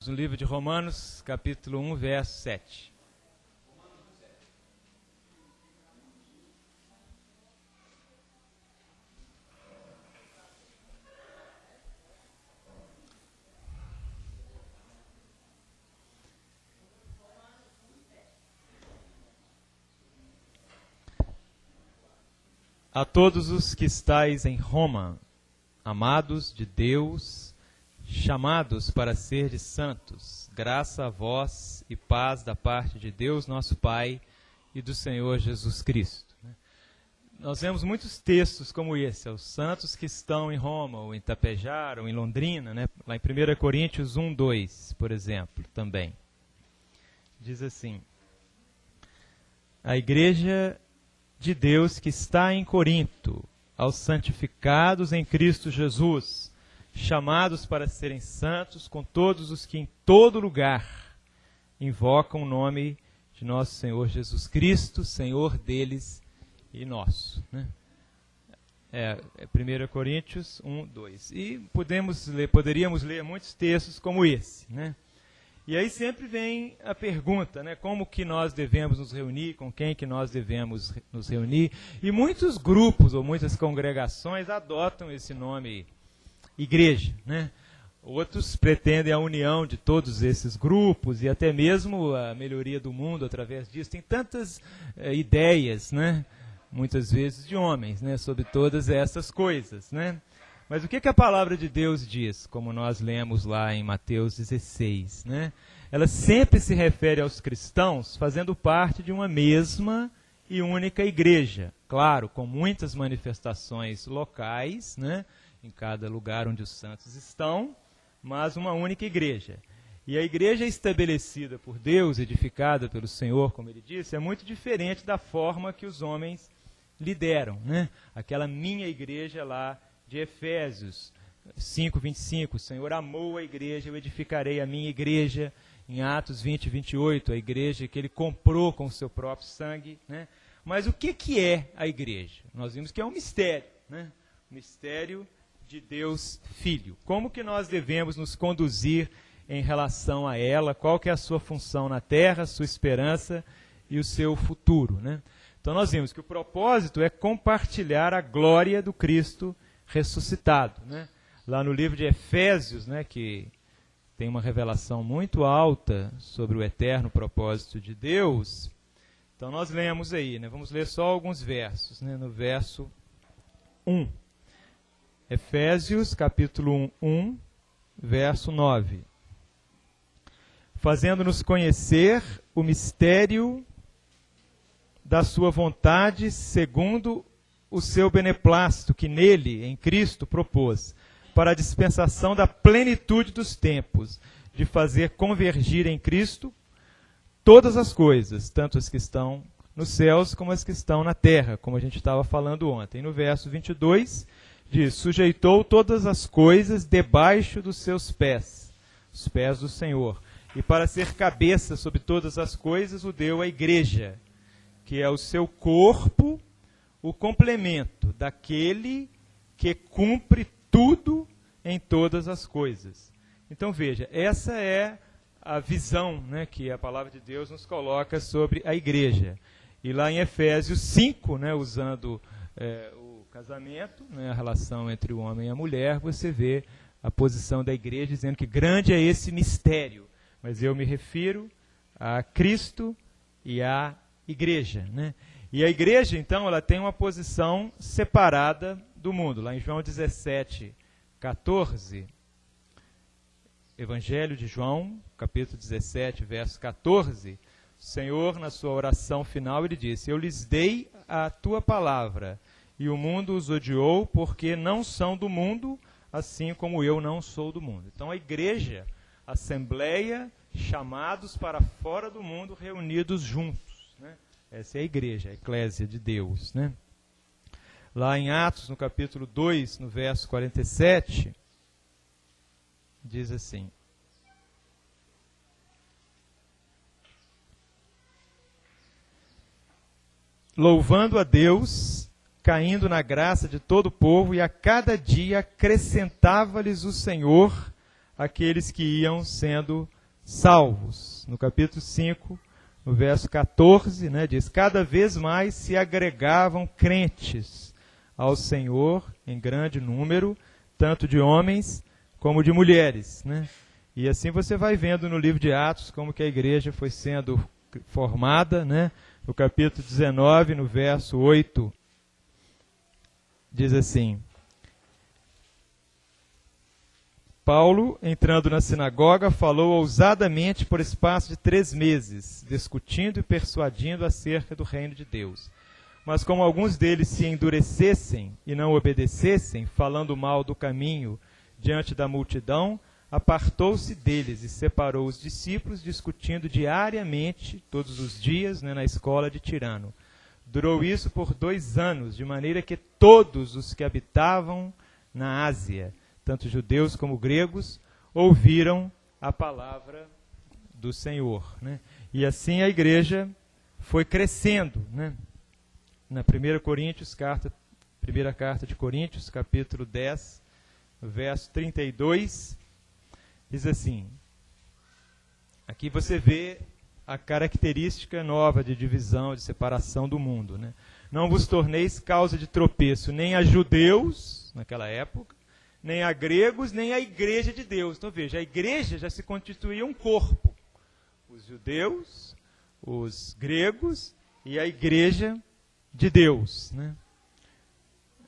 No livro de Romanos, capítulo 1, verso 7. A todos os que estáis em Roma, amados de Deus, chamados para serdes santos, graça a vós e paz da parte de Deus nosso Pai e do Senhor Jesus Cristo. Nós vemos muitos textos como esse, os santos que estão em Roma, ou em Tapejara, ou em Londrina, lá em 1 Coríntios 1, 2, por exemplo, também. Diz assim: a igreja de Deus que está em Corinto, aos santificados em Cristo Jesus, chamados para serem santos, com todos os que em todo lugar invocam o nome de nosso Senhor Jesus Cristo, Senhor deles e nosso. É 1 Coríntios 1, 2. E poderíamos ler muitos textos como esse. E aí sempre vem a pergunta, como que nós devemos nos reunir, com quem que nós devemos nos reunir. E muitos grupos ou muitas congregações adotam esse nome igreja, Outros pretendem a união de todos esses grupos e até mesmo a melhoria do mundo através disso. Tem tantas ideias, muitas vezes de homens, sobre todas essas coisas, Mas o que a palavra de Deus diz, como nós lemos lá em Mateus 16, Ela sempre se refere aos cristãos fazendo parte de uma mesma e única igreja, claro, com muitas manifestações locais, em cada lugar onde os santos estão, mas uma única igreja. E a igreja estabelecida por Deus, edificada pelo Senhor, como ele disse, é muito diferente da forma que os homens lideram. Aquela minha igreja lá de Efésios 5, 25, o Senhor amou a igreja, eu edificarei a minha igreja. Em Atos 20, 28, a igreja que ele comprou com o seu próprio sangue. Mas o que é a igreja? Nós vimos que é um mistério, mistério de Deus Filho. Como que nós devemos nos conduzir em relação a ela? Qual que é a sua função na terra, a sua esperança e o seu futuro? Então nós vimos que o propósito é compartilhar a glória do Cristo ressuscitado. Lá no livro de Efésios, que tem uma revelação muito alta sobre o eterno propósito de Deus. Então nós lemos aí, vamos ler só alguns versos, no verso 1. Efésios, capítulo 1, verso 9. Fazendo-nos conhecer o mistério da sua vontade, segundo o seu beneplácito, que nele, em Cristo, propôs, para a dispensação da plenitude dos tempos, de fazer convergir em Cristo todas as coisas, tanto as que estão nos céus como as que estão na terra, como a gente estava falando ontem. No verso 22, diz: sujeitou todas as coisas debaixo dos seus pés, os pés do Senhor, e para ser cabeça sobre todas as coisas o deu à igreja, que é o seu corpo, o complemento daquele que cumpre tudo em todas as coisas. Então veja, essa é a visão que a palavra de Deus nos coloca sobre a igreja. E lá em Efésios 5, usando o casamento, a relação entre o homem e a mulher, você vê a posição da igreja dizendo que grande é esse mistério. Mas eu me refiro a Cristo e à igreja. E a igreja, então, ela tem uma posição separada do mundo. Lá em João 17, 14, Evangelho de João, capítulo 17, verso 14, o Senhor, na sua oração final, ele disse: eu lhes dei a tua palavra, e o mundo os odiou, porque não são do mundo, assim como eu não sou do mundo. Então a igreja, a assembleia, chamados para fora do mundo, reunidos juntos. Essa é a igreja, a eclésia de Deus. Lá em Atos, no capítulo 2, no verso 47, diz assim: louvando a Deus, caindo na graça de todo o povo, e a cada dia acrescentava-lhes o Senhor aqueles que iam sendo salvos. No capítulo 5, no verso 14, né, diz: cada vez mais se agregavam crentes ao Senhor em grande número, tanto de homens como de mulheres, né? E assim você vai vendo no livro de Atos como que a igreja foi sendo formada, né? No capítulo 19, no verso 8, diz assim: Paulo, entrando na sinagoga, falou ousadamente por espaço de 3 meses, discutindo e persuadindo acerca do reino de Deus. Mas como alguns deles se endurecessem e não obedecessem, falando mal do caminho diante da multidão, apartou-se deles e separou os discípulos, discutindo diariamente, todos os dias, né, na escola de Tirano. Durou isso por 2 anos, de maneira que todos os que habitavam na Ásia, tanto judeus como gregos, ouviram a palavra do Senhor, né? E assim a igreja foi crescendo, né? Na primeira carta de Coríntios, capítulo 10, verso 32, diz assim: aqui você vê a característica nova de divisão, de separação do mundo, né? Não vos torneis causa de tropeço nem a judeus, naquela época, nem a gregos, nem a igreja de Deus. Então veja, a igreja já se constituía um corpo. Os judeus, os gregos e a igreja de Deus, né?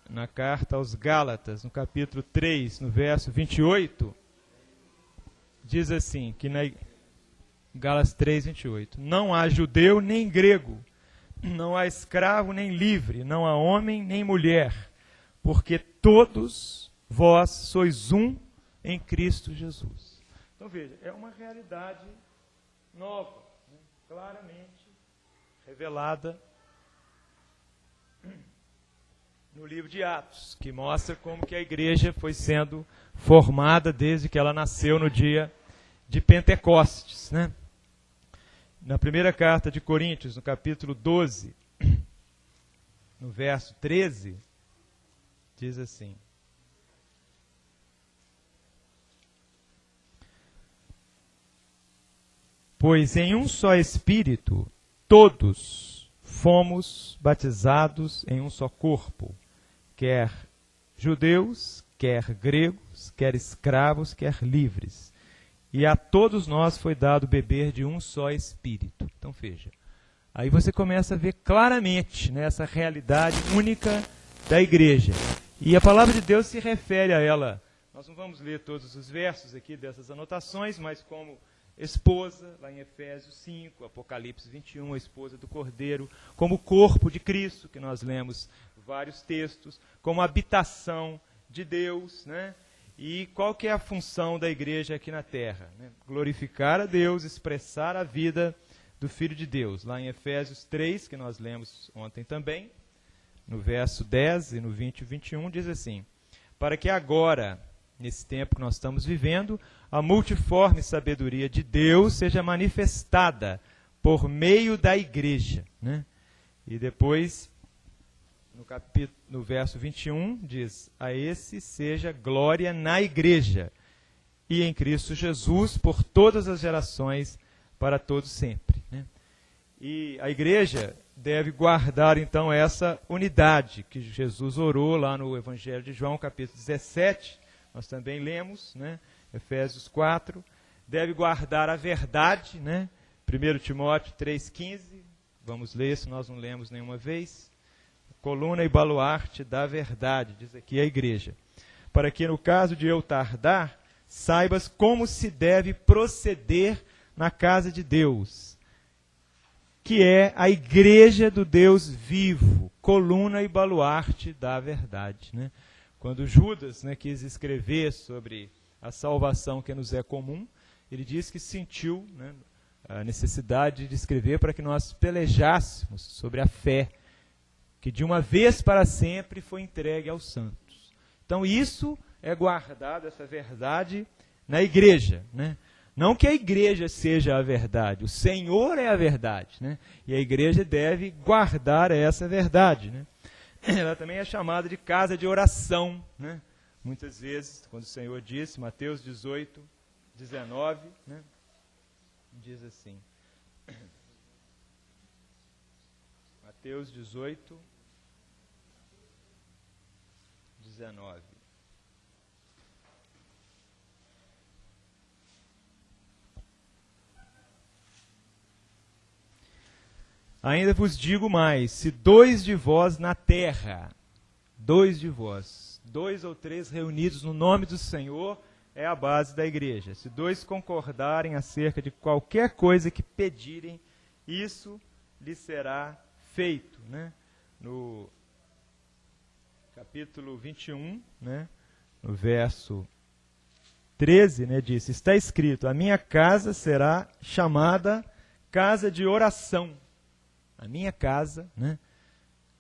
Na carta aos Gálatas, no capítulo 3, no verso 28, diz assim, que na Gálatas 3, 28, não há judeu nem grego, não há escravo nem livre, não há homem nem mulher, porque todos vós sois um em Cristo Jesus. Então veja, é uma realidade nova, né? Claramente revelada no livro de Atos, que mostra como que a igreja foi sendo formada desde que ela nasceu no dia de Pentecostes, né? Na primeira carta de Coríntios, no capítulo 12, no verso 13, diz assim: pois em um só Espírito todos fomos batizados em um só corpo, quer judeus, quer gregos, quer escravos, quer livres. E a todos nós foi dado beber de um só Espírito. Então veja, aí você começa a ver claramente, né, essa realidade única da igreja. E a palavra de Deus se refere a ela. Nós não vamos ler todos os versos aqui dessas anotações, mas como esposa, lá em Efésios 5, Apocalipse 21, a esposa do Cordeiro, como corpo de Cristo, que nós lemos vários textos, como habitação de Deus, né? E qual que é a função da igreja aqui na terra? Né? Glorificar a Deus, expressar a vida do Filho de Deus. Lá em Efésios 3, que nós lemos ontem também, no verso 10 e no 20 e 21, diz assim: para que agora, nesse tempo que nós estamos vivendo, a multiforme sabedoria de Deus seja manifestada por meio da igreja, né? E depois, no verso 21, diz: a esse seja glória na igreja e em Cristo Jesus por todas as gerações, para todos sempre, né? E a igreja deve guardar, então, essa unidade que Jesus orou lá no Evangelho de João, capítulo 17, nós também lemos, né? Efésios 4, deve guardar a verdade, né? 1 Timóteo 3,15, vamos ler, se nós não lemos nenhuma vez. Coluna e baluarte da verdade, diz aqui a igreja. Para que no caso de eu tardar, saibas como se deve proceder na casa de Deus, que é a igreja do Deus vivo, coluna e baluarte da verdade, né? Quando Judas, né, quis escrever sobre a salvação que nos é comum, ele diz que sentiu, né, a necessidade de escrever para que nós pelejássemos sobre a fé, que de uma vez para sempre foi entregue aos santos. Então isso é guardado, essa verdade, na igreja, né? Não que a igreja seja a verdade, o Senhor é a verdade, né? E a igreja deve guardar essa verdade, né? Ela também é chamada de casa de oração, né? Muitas vezes, quando o Senhor disse, Mateus 18, 19, né? Diz assim. Mateus 18, 19. Ainda vos digo mais, se 2 de vós na terra, 2 de vós, 2 ou 3 reunidos no nome do Senhor, é a base da igreja. Se 2 concordarem acerca de qualquer coisa que pedirem, isso lhes será feito. Né? No capítulo 21, né? No verso 13, né, diz, está escrito, a minha casa será chamada casa de oração. A minha casa, né,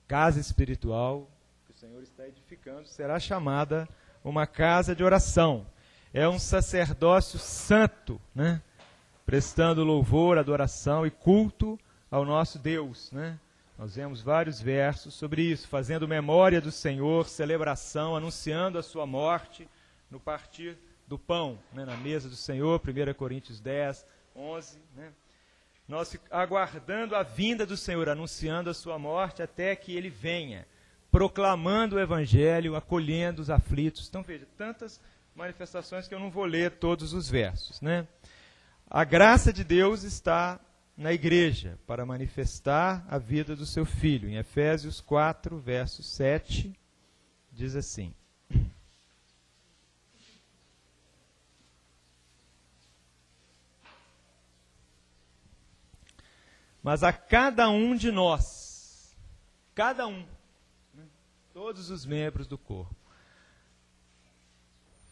casa espiritual, que o Senhor está edificando, será chamada uma casa de oração. É um sacerdócio santo, né, prestando louvor, adoração e culto ao nosso Deus. Né? Nós vemos vários versos sobre isso, fazendo memória do Senhor, celebração, anunciando a sua morte no partir do pão, né, na mesa do Senhor, 1 Coríntios 10, 11, né? Nós aguardando a vinda do Senhor, anunciando a sua morte até que Ele venha, proclamando o Evangelho, acolhendo os aflitos. Então veja, tantas manifestações que eu não vou ler todos os versos. Né? A graça de Deus está na igreja para manifestar a vida do seu Filho. Em Efésios 4, verso 7, diz assim. Mas a cada um de nós, cada um, né, todos os membros do corpo,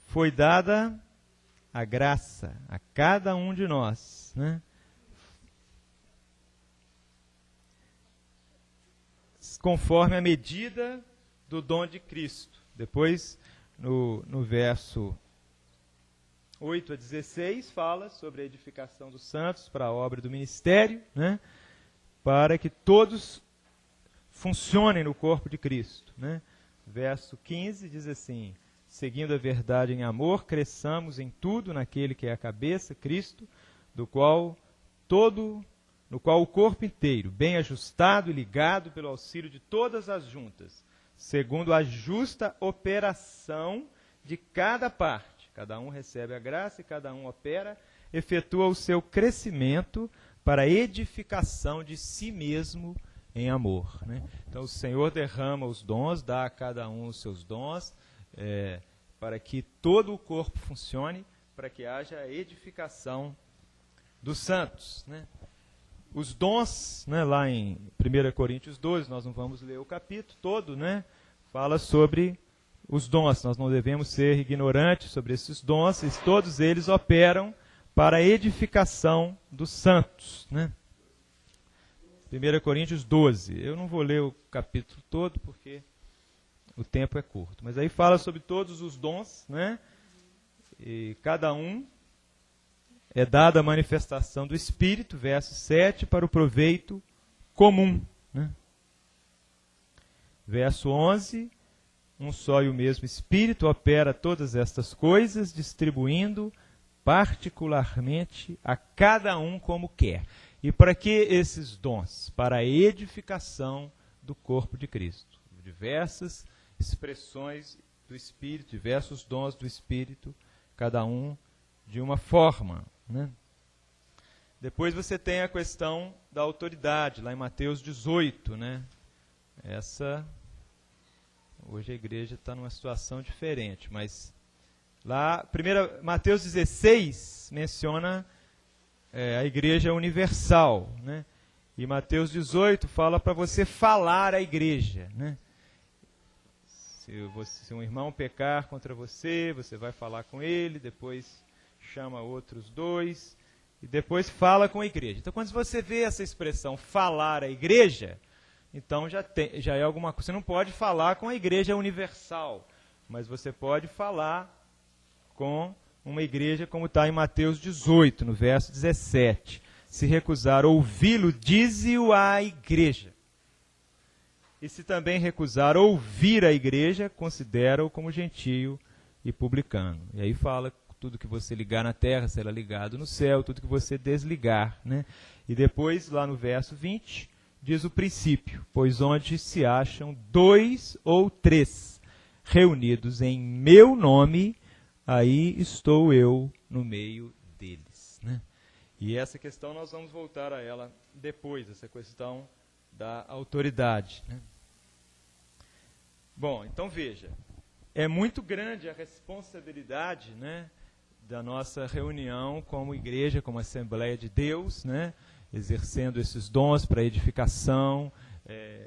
foi dada a graça a cada um de nós, né, conforme a medida do dom de Cristo. Depois, no verso 8 a 16, fala sobre a edificação dos santos para a obra do ministério, né? Para que todos funcionem no corpo de Cristo. Né? Verso 15 diz assim, seguindo a verdade em amor, cresçamos em tudo naquele que é a cabeça, Cristo, no qual o corpo inteiro, bem ajustado e ligado pelo auxílio de todas as juntas, segundo a justa operação de cada parte. Cada um recebe a graça e cada um opera, efetua o seu crescimento para a edificação de si mesmo em amor. Né? Então o Senhor derrama os dons, dá a cada um os seus dons, para que todo o corpo funcione, para que haja a edificação dos santos. Né? Os dons, né, lá em 1 Coríntios 12, nós não vamos ler o capítulo todo, né, fala sobre os dons. Nós não devemos ser ignorantes sobre esses dons, e todos eles operam para a edificação dos santos. Né? 1 Coríntios 12. Eu não vou ler o capítulo todo, porque o tempo é curto. Mas aí fala sobre todos os dons, né? E cada um é dada a manifestação do Espírito, verso 7, para o proveito comum. Né? Verso 11, um só e o mesmo Espírito opera todas estas coisas, distribuindo particularmente a cada um como quer. E para que esses dons? Para a edificação do corpo de Cristo. Diversas expressões do Espírito, diversos dons do Espírito, cada um de uma forma. Né? Depois você tem a questão da autoridade, lá em Mateus 18. Né? Hoje a igreja está numa situação diferente, mas lá, Mateus 16 menciona a igreja universal, né? E Mateus 18 fala para você falar à igreja, né? Se um irmão pecar contra você, você vai falar com ele, depois chama outros 2, e depois fala com a igreja. Então, quando você vê essa expressão, falar à igreja, então já é alguma coisa. Você não pode falar com a igreja universal, mas você pode falar com uma igreja como está em Mateus 18, no verso 17. Se recusar ouvi-lo, dize-o à igreja. E se também recusar ouvir a igreja, considera-o como gentio e publicano. E aí fala tudo que você ligar na terra será ligado no céu, tudo que você desligar, né? E depois, lá no verso 20, diz o princípio, pois onde se acham 2 ou 3 reunidos em meu nome, aí estou eu no meio deles, né? E essa questão nós vamos voltar a ela depois, essa questão da autoridade, né? Bom, então veja, é muito grande a responsabilidade, né, da nossa reunião como igreja, como Assembleia de Deus, né, exercendo esses dons para edificação,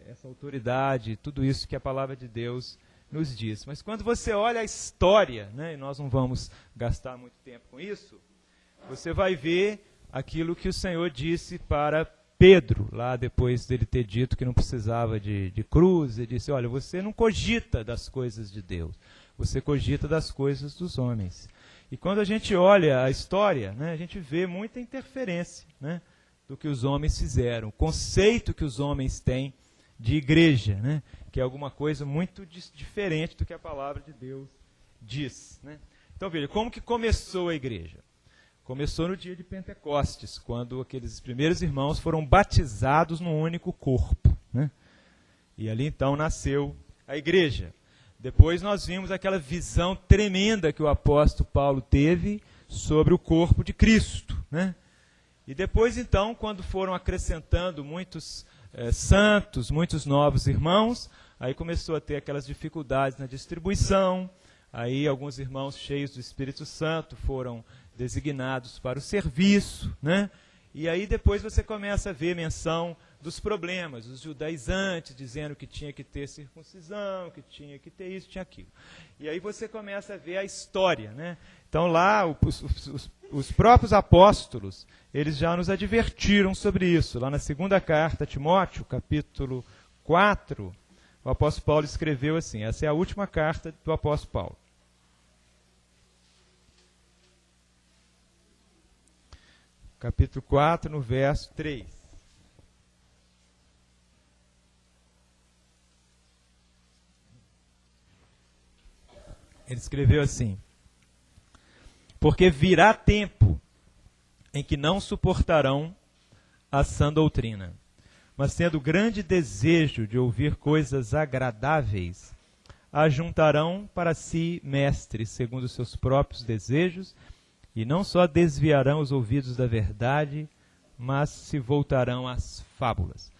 essa autoridade, tudo isso que a palavra de Deus nos diz. Mas quando você olha a história, né, e nós não vamos gastar muito tempo com isso, você vai ver aquilo que o Senhor disse para Pedro, lá depois dele ter dito que não precisava de cruz, ele disse, olha, você não cogita das coisas de Deus, você cogita das coisas dos homens. E quando a gente olha a história, né, a gente vê muita interferência, né, do que os homens fizeram, o conceito que os homens têm de igreja, né, que é alguma coisa muito diferente do que a palavra de Deus diz, né. Então veja, como que começou a igreja? Começou no dia de Pentecostes, quando aqueles primeiros irmãos foram batizados num único corpo, né? E ali então nasceu a igreja. Depois nós vimos aquela visão tremenda que o apóstolo Paulo teve sobre o corpo de Cristo, né? E depois então, quando foram acrescentando muitos santos, muitos novos irmãos, aí começou a ter aquelas dificuldades na distribuição, aí alguns irmãos cheios do Espírito Santo foram designados para o serviço, né? E aí depois você começa a ver menção dos problemas, os judaizantes dizendo que tinha que ter circuncisão, que tinha que ter isso, tinha aquilo. E aí você começa a ver a história, né? Então lá os próprios apóstolos, eles já nos advertiram sobre isso. Lá na segunda carta a Timóteo, capítulo 4, o apóstolo Paulo escreveu assim, essa é a última carta do apóstolo Paulo. Capítulo 4, no verso 3. Ele escreveu assim, porque virá tempo em que não suportarão a sã doutrina, mas tendo grande desejo de ouvir coisas agradáveis, ajuntarão para si mestres segundo seus próprios desejos, e não só desviarão os ouvidos da verdade, mas se voltarão às fábulas.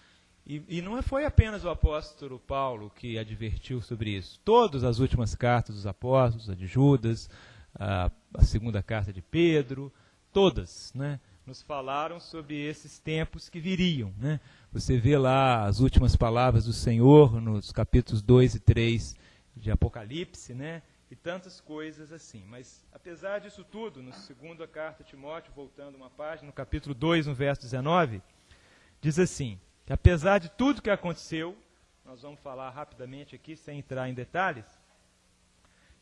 E não foi apenas o apóstolo Paulo que advertiu sobre isso. Todas as últimas cartas dos apóstolos, a de Judas, a segunda carta de Pedro, todas, né, nos falaram sobre esses tempos que viriam, né? Você vê lá as últimas palavras do Senhor nos capítulos 2 e 3 de Apocalipse, né? E tantas coisas assim. Mas, apesar disso tudo, na segunda carta a Timóteo, voltando uma página, no capítulo 2, no verso 19, diz assim, que apesar de tudo que aconteceu, nós vamos falar rapidamente aqui, sem entrar em detalhes,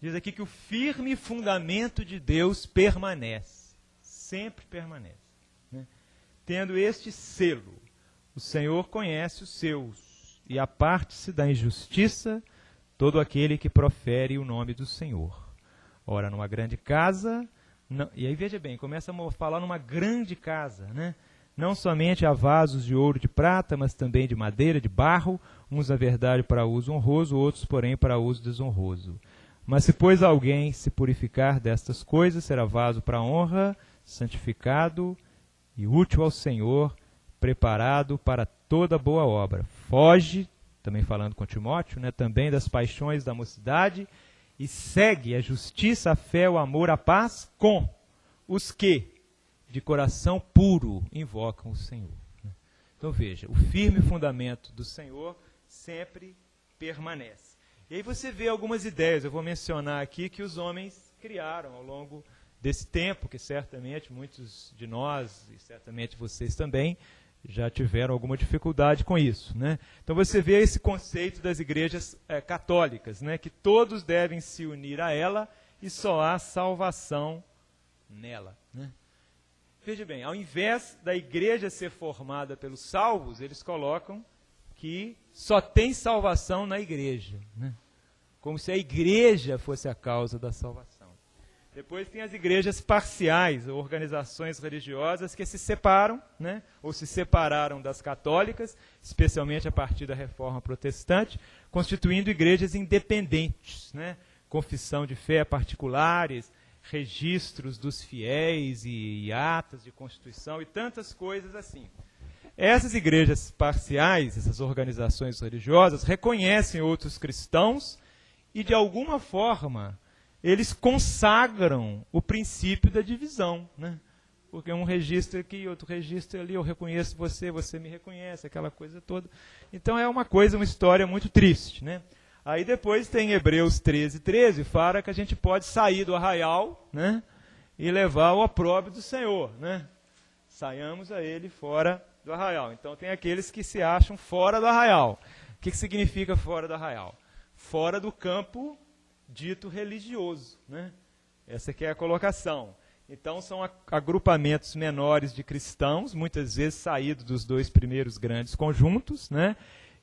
diz aqui que o firme fundamento de Deus permanece, sempre permanece, né? Tendo este selo, o Senhor conhece os seus, e aparte-se da injustiça todo aquele que profere o nome do Senhor. Ora, numa grande casa, e aí veja bem, começa a falar numa grande casa, né? Não somente há vasos de ouro e de prata, mas também de madeira, de barro, uns na verdade para uso honroso, outros porém para uso desonroso. Mas se pois alguém se purificar destas coisas, será vaso para honra, santificado e útil ao Senhor, preparado para toda boa obra. Foge, também falando com Timóteo, né, também das paixões da mocidade, e segue a justiça, a fé, o amor, a paz, com os que, de coração puro, invocam o Senhor. Então veja, o firme fundamento do Senhor sempre permanece. E aí você vê algumas ideias, eu vou mencionar aqui, que os homens criaram ao longo desse tempo, que certamente muitos de nós, e certamente vocês também, já tiveram alguma dificuldade com isso, né? Então você vê esse conceito das igrejas católicas, né? Que todos devem se unir a ela e só há salvação nela, né? Veja bem, ao invés da igreja ser formada pelos salvos, eles colocam que só tem salvação na igreja, né? Como se a igreja fosse a causa da salvação. Depois tem as igrejas parciais, ou organizações religiosas que se separam, né, ou se separaram das católicas, especialmente a partir da Reforma Protestante, constituindo igrejas independentes, né, confissão de fé particulares, registros dos fiéis e atas de constituição e tantas coisas assim. Essas igrejas parciais, essas organizações religiosas, reconhecem outros cristãos e, de alguma forma, eles consagram o princípio da divisão, né? Porque um registro aqui, outro registro ali, eu reconheço você, você me reconhece, aquela coisa toda. Então é uma história muito triste, né? Aí depois tem Hebreus 13:13, fala que a gente pode sair do arraial, né, e levar o opróbrio do Senhor, né? Saiamos a ele fora do arraial. Então tem aqueles que se acham fora do arraial. O que significa fora do arraial? Fora do campo dito religioso, né? Essa aqui é a colocação. Então são agrupamentos menores de cristãos, muitas vezes saídos dos dois primeiros grandes conjuntos, né,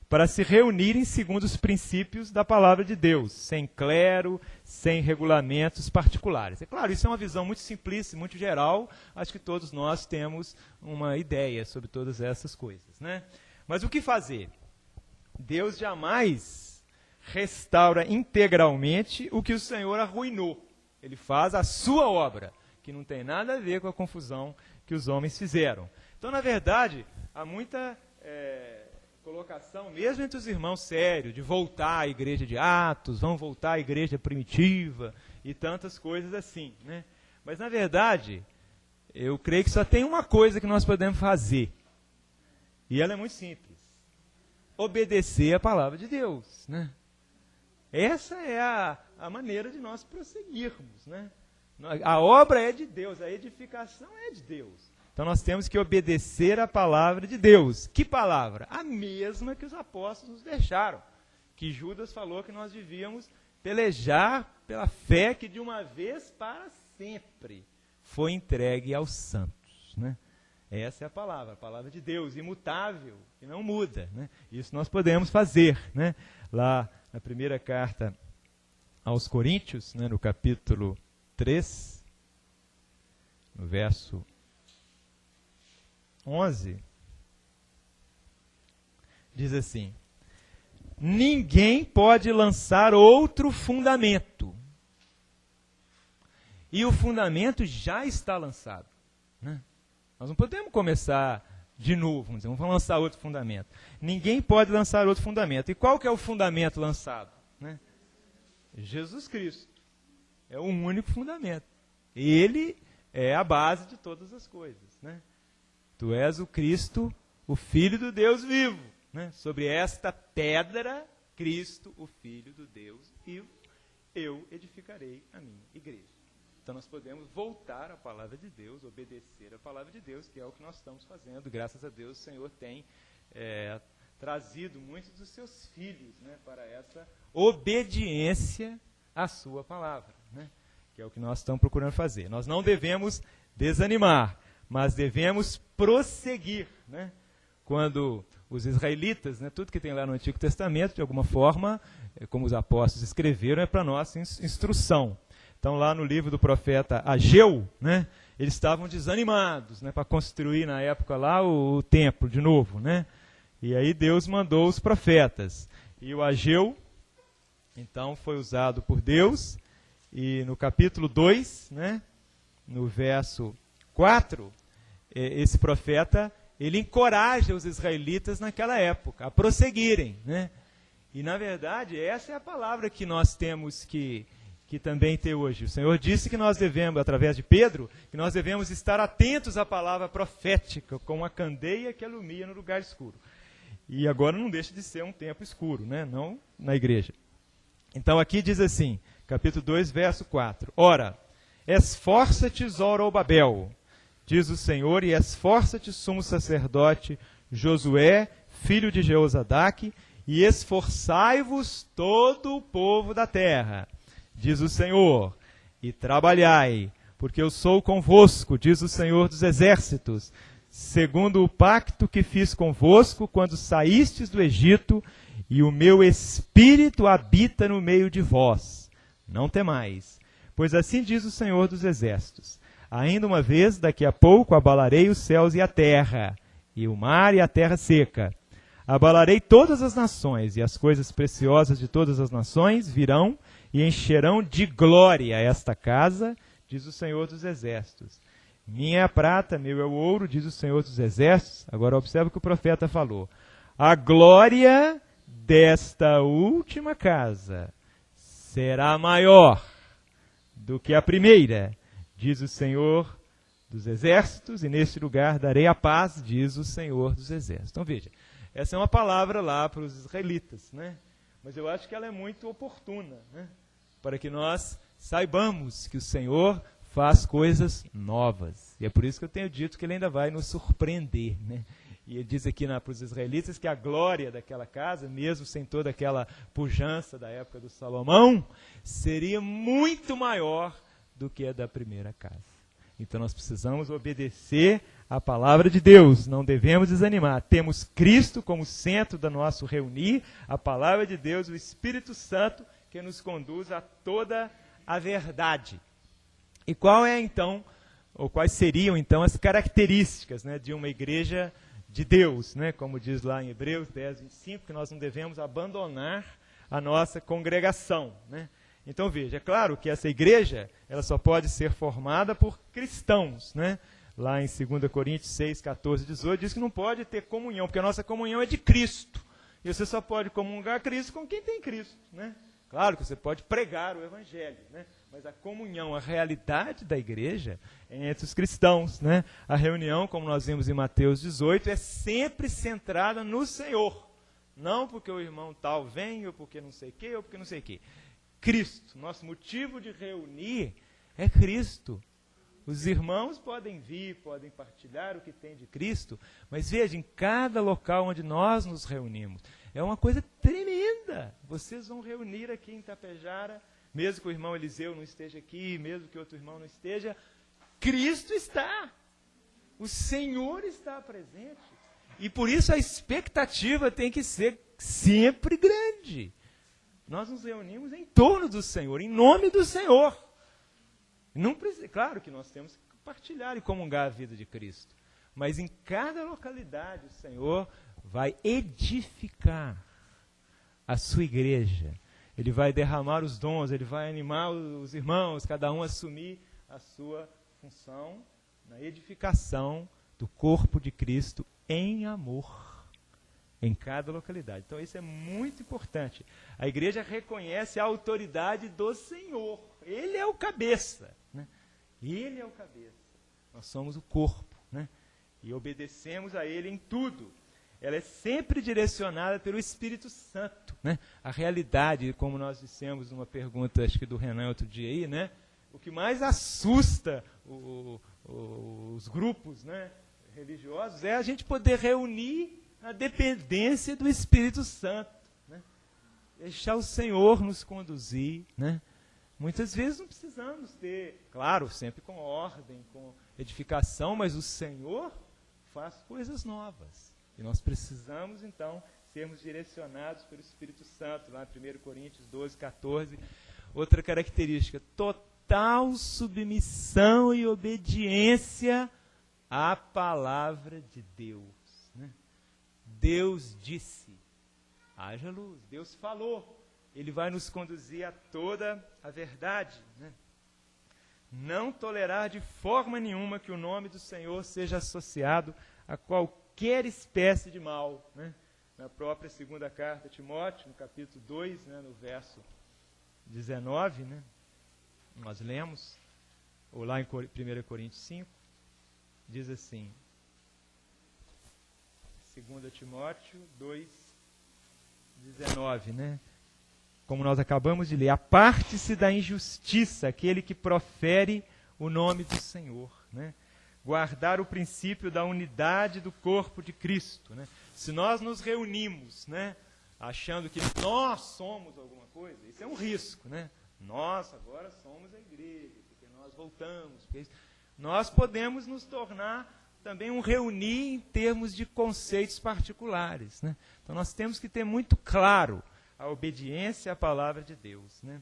para se reunirem segundo os princípios da palavra de Deus, sem clero, sem regulamentos particulares. É claro, isso é uma visão muito simplista, muito geral, acho que todos nós temos uma ideia sobre todas essas coisas, né? Mas o que fazer? Deus jamais restaura integralmente o que o Senhor arruinou. Ele faz a sua obra, que não tem nada a ver com a confusão que os homens fizeram. Então, na verdade, há muita colocação, mesmo entre os irmãos sérios, de voltar à igreja de Atos, vão voltar à igreja primitiva e tantas coisas assim, né? Mas, na verdade, eu creio que só tem uma coisa que nós podemos fazer, e ela é muito simples: obedecer a palavra de Deus, né? Essa é a maneira de nós prosseguirmos, né? A obra é de Deus, a edificação é de Deus. Então nós temos que obedecer a palavra de Deus. Que palavra? A mesma que os apóstolos nos deixaram. Que Judas falou que nós devíamos pelejar pela fé que de uma vez para sempre foi entregue aos santos, né? Essa é a palavra de Deus, imutável, que não muda, né? Isso nós podemos fazer, né? Lá na primeira carta aos Coríntios, né, no capítulo 3, no verso 11, diz assim: ninguém pode lançar outro fundamento, e o fundamento já está lançado, né? Nós não podemos começar de novo, vamos lançar outro fundamento. Ninguém pode lançar outro fundamento. E qual que é o fundamento lançado, né? Jesus Cristo. É o único fundamento. Ele é a base de todas as coisas, né? Tu és o Cristo, o Filho do Deus vivo, né? Sobre esta pedra, Cristo, o Filho do Deus vivo, eu edificarei a minha igreja. Então nós podemos voltar à palavra de Deus, obedecer à palavra de Deus, que é o que nós estamos fazendo. Graças a Deus o Senhor tem trazido muitos dos seus filhos, né, para essa obediência à sua palavra, né, que é o que nós estamos procurando fazer. Nós não devemos desanimar, mas devemos prosseguir, né? Quando os israelitas, né, tudo que tem lá no Antigo Testamento, de alguma forma, como os apóstolos escreveram, é para nossa instrução. Então, lá no livro do profeta Ageu, né, eles estavam desanimados, né, para construir na época lá o templo de novo, né? E aí Deus mandou os profetas. E o Ageu, então, foi usado por Deus. E no capítulo 2, né, no verso 4, esse profeta, ele encoraja os israelitas naquela época a prosseguirem, né? E, na verdade, essa é a palavra que nós temos que também ter hoje. O Senhor disse que nós devemos, através de Pedro, que nós devemos estar atentos à palavra profética, como a candeia que alumia no lugar escuro. E agora não deixa de ser um tempo escuro, né? Não na igreja. Então aqui diz assim, capítulo 2, verso 4. Ora, esforça-te, Zorobabel, diz o Senhor, e esforça-te, sumo sacerdote Josué, filho de Jeozadaque, e esforçai-vos todo o povo da terra, diz o Senhor, e trabalhai, porque eu sou convosco, diz o Senhor dos exércitos, segundo o pacto que fiz convosco quando saístes do Egito, e o meu espírito habita no meio de vós. Não temais, Pois assim diz o Senhor dos Exércitos: ainda uma vez, daqui a pouco, abalarei os céus e a terra, e o mar e a terra seca. Abalarei todas as nações, e as coisas preciosas de todas as nações virão e encherão de glória esta casa, diz o Senhor dos Exércitos. Minha é a prata, meu é o ouro, diz o Senhor dos Exércitos. Agora observa o que o profeta falou. A glória desta última casa será maior do que a primeira, diz o Senhor dos Exércitos, e neste lugar darei a paz, diz o Senhor dos Exércitos. Então veja, essa é uma palavra lá para os israelitas, né? Mas eu acho que ela é muito oportuna, né? Para que nós saibamos que o Senhor faz coisas novas. E é por isso que eu tenho dito que ele ainda vai nos surpreender, né? E ele diz aqui para os israelitas que a glória daquela casa, mesmo sem toda aquela pujança da época do Salomão, seria muito maior do que a da primeira casa. Então nós precisamos obedecer à palavra de Deus, não devemos desanimar. Temos Cristo como centro do nosso reunir, a palavra de Deus, o Espírito Santo, que nos conduz a toda a verdade. E quais seriam então as características, né, de uma igreja de Deus, né, como diz lá em Hebreus 10, 25, que nós não devemos abandonar a nossa congregação, né? Então veja, é claro que essa igreja ela só pode ser formada por cristãos, né? Lá em 2 Coríntios 6, 14, 18, diz que não pode ter comunhão, porque a nossa comunhão é de Cristo. E você só pode comungar Cristo com quem tem Cristo, né? Claro que você pode pregar o Evangelho, né? Mas a comunhão, a realidade da igreja é entre os cristãos, né? A reunião, como nós vimos em Mateus 18, é sempre centrada no Senhor. Não porque o irmão tal vem, ou porque não sei o quê, ou porque não sei o quê. Cristo, nosso motivo de reunir é Cristo. Os irmãos podem vir, podem partilhar o que tem de Cristo, mas veja, em cada local onde nós nos reunimos, é uma coisa tremenda. Vocês vão reunir aqui em Tapejara, mesmo que o irmão Eliseu não esteja aqui, mesmo que outro irmão não esteja, Cristo está. O Senhor está presente. E por isso a expectativa tem que ser sempre grande. Nós nos reunimos em torno do Senhor, em nome do Senhor. Não precisa, claro que nós temos que compartilhar e comungar a vida de Cristo. Mas em cada localidade o Senhor vai edificar a sua igreja. Ele vai derramar os dons, ele vai animar os irmãos, cada um assumir a sua função na edificação do corpo de Cristo em amor. Em cada localidade. Então isso é muito importante. A igreja reconhece a autoridade do Senhor. Ele é o cabeça, né? Ele é o cabeça. Nós somos o corpo, né? E obedecemos a Ele em tudo. Ela é sempre direcionada pelo Espírito Santo, né? A realidade, como nós dissemos numa pergunta, acho que do Renan outro dia aí, né? O que mais assusta os grupos, né, religiosos é a gente poder reunir na dependência do Espírito Santo, né? Deixar o Senhor nos conduzir, né? Muitas vezes não precisamos ter, claro, sempre com ordem, com edificação, mas o Senhor faz coisas novas. E nós precisamos, então, sermos direcionados pelo Espírito Santo, lá em 1 Coríntios 12, 14. Outra característica, total submissão e obediência à palavra de Deus. Deus disse, haja luz. Deus falou, Ele vai nos conduzir a toda a verdade, né? Não tolerar de forma nenhuma que o nome do Senhor seja associado a qualquer espécie de mal, né? Na própria segunda carta a Timóteo, no capítulo 2, né, no verso 19, né, nós lemos, ou lá em 1 Coríntios 5, diz assim, 2 Timóteo 2, 19, né? Como nós acabamos de ler, aparte-se da injustiça, aquele que profere o nome do Senhor, né? Guardar o princípio da unidade do corpo de Cristo, né? Se nós nos reunimos, né, achando que nós somos alguma coisa, isso é um risco, né? Nós agora somos a igreja, porque nós voltamos, porque nós podemos nos tornar também um reunir em termos de conceitos particulares, né? Então nós temos que ter muito claro a obediência à palavra de Deus, né?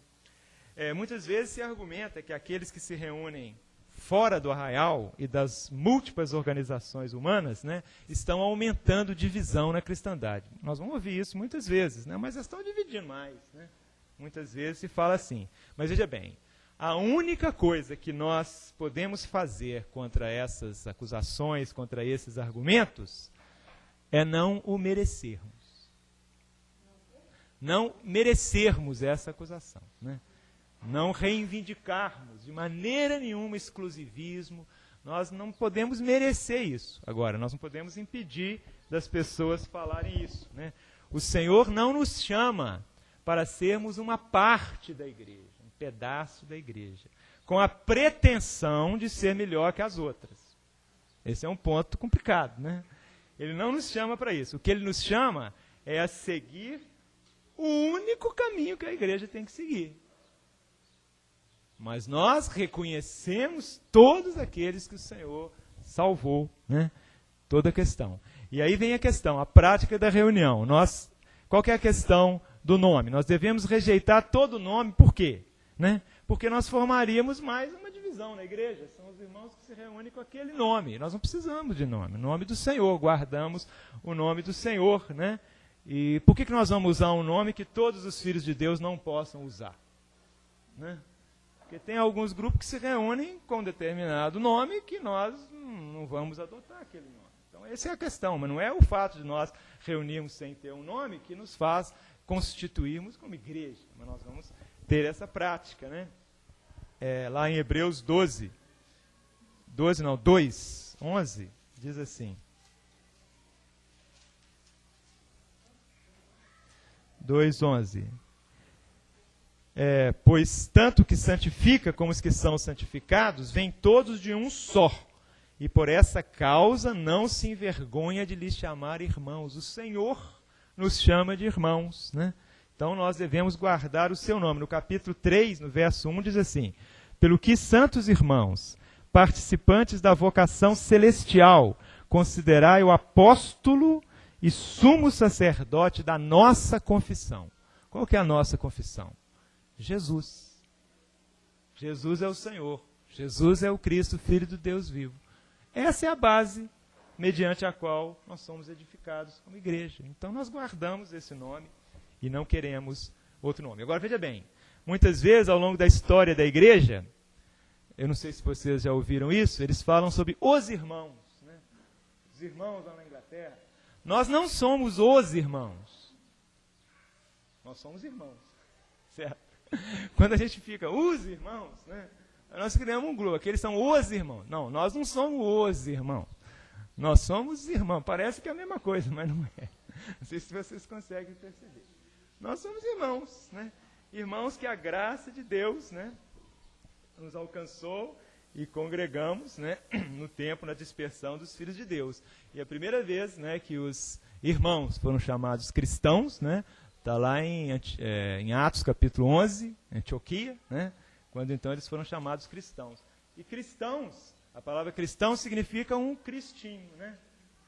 Muitas vezes se argumenta que aqueles que se reúnem fora do arraial e das múltiplas organizações humanas, né, estão aumentando divisão na cristandade. Nós vamos ouvir isso muitas vezes, né, mas elas estão dividindo mais. Né? Muitas vezes se fala assim. Mas veja bem, a única coisa que nós podemos fazer contra essas acusações, contra esses argumentos, é não o merecermos. Não merecermos essa acusação. Né? Não reivindicarmos de maneira nenhuma exclusivismo. Nós não podemos merecer isso. Agora, nós não podemos impedir das pessoas falarem isso. Né? O Senhor não nos chama para sermos uma parte da igreja, um pedaço da igreja, com a pretensão de ser melhor que as outras. Esse é um ponto complicado. Né? Ele não nos chama para isso. O que ele nos chama é a seguir o único caminho que a igreja tem que seguir. Mas nós reconhecemos todos aqueles que o Senhor salvou, né? Toda a questão. E aí vem a questão, a prática da reunião. Qual que é a questão do nome? Nós devemos rejeitar todo nome, por quê? Né? Porque nós formaríamos mais uma divisão na igreja. São os irmãos que se reúnem com aquele nome. Nós não precisamos de nome. O nome do Senhor, guardamos o nome do Senhor. Né? E por que nós vamos usar um nome que todos os filhos de Deus não possam usar? Né? Porque tem alguns grupos que se reúnem com determinado nome que nós não vamos adotar aquele nome. Então, essa é a questão, mas não é o fato de nós reunirmos sem ter um nome que nos faz constituirmos como igreja. Mas nós vamos ter essa prática. Né? Lá em Hebreus 2, 11, diz assim. 2:11. Pois tanto que santifica como os que são santificados, vêm todos de um só. E por essa causa não se envergonha de lhes chamar irmãos. O Senhor nos chama de irmãos. Né? Então nós devemos guardar o seu nome. No capítulo 3, no verso 1, diz assim: pelo que, santos irmãos, participantes da vocação celestial, considerai o apóstolo e sumo sacerdote da nossa confissão. Qual que é a nossa confissão? Jesus. Jesus é o Senhor. Jesus é o Cristo, Filho do Deus vivo. Essa é a base mediante a qual nós somos edificados como igreja. Então nós guardamos esse nome e não queremos outro nome. Agora veja bem, muitas vezes ao longo da história da igreja, eu não sei se vocês já ouviram isso, eles falam sobre os irmãos. Né? Os irmãos lá na Inglaterra. Nós não somos os irmãos. Nós somos irmãos. Certo? Quando a gente fica, os irmãos, né? Nós criamos um grupo, aqueles são os irmãos. Não, nós não somos os irmãos. Nós somos irmãos. Parece que é a mesma coisa, mas não é. Não sei se vocês conseguem perceber. Nós somos irmãos, né? Irmãos que a graça de Deus, né, nos alcançou e congregamos, né, no tempo, na dispersão dos filhos de Deus. E a primeira vez, né, que os irmãos foram chamados cristãos, né, está lá em Atos capítulo 11, Antioquia, né? Quando então eles foram chamados cristãos. E cristãos, a palavra cristão significa um cristinho. Né?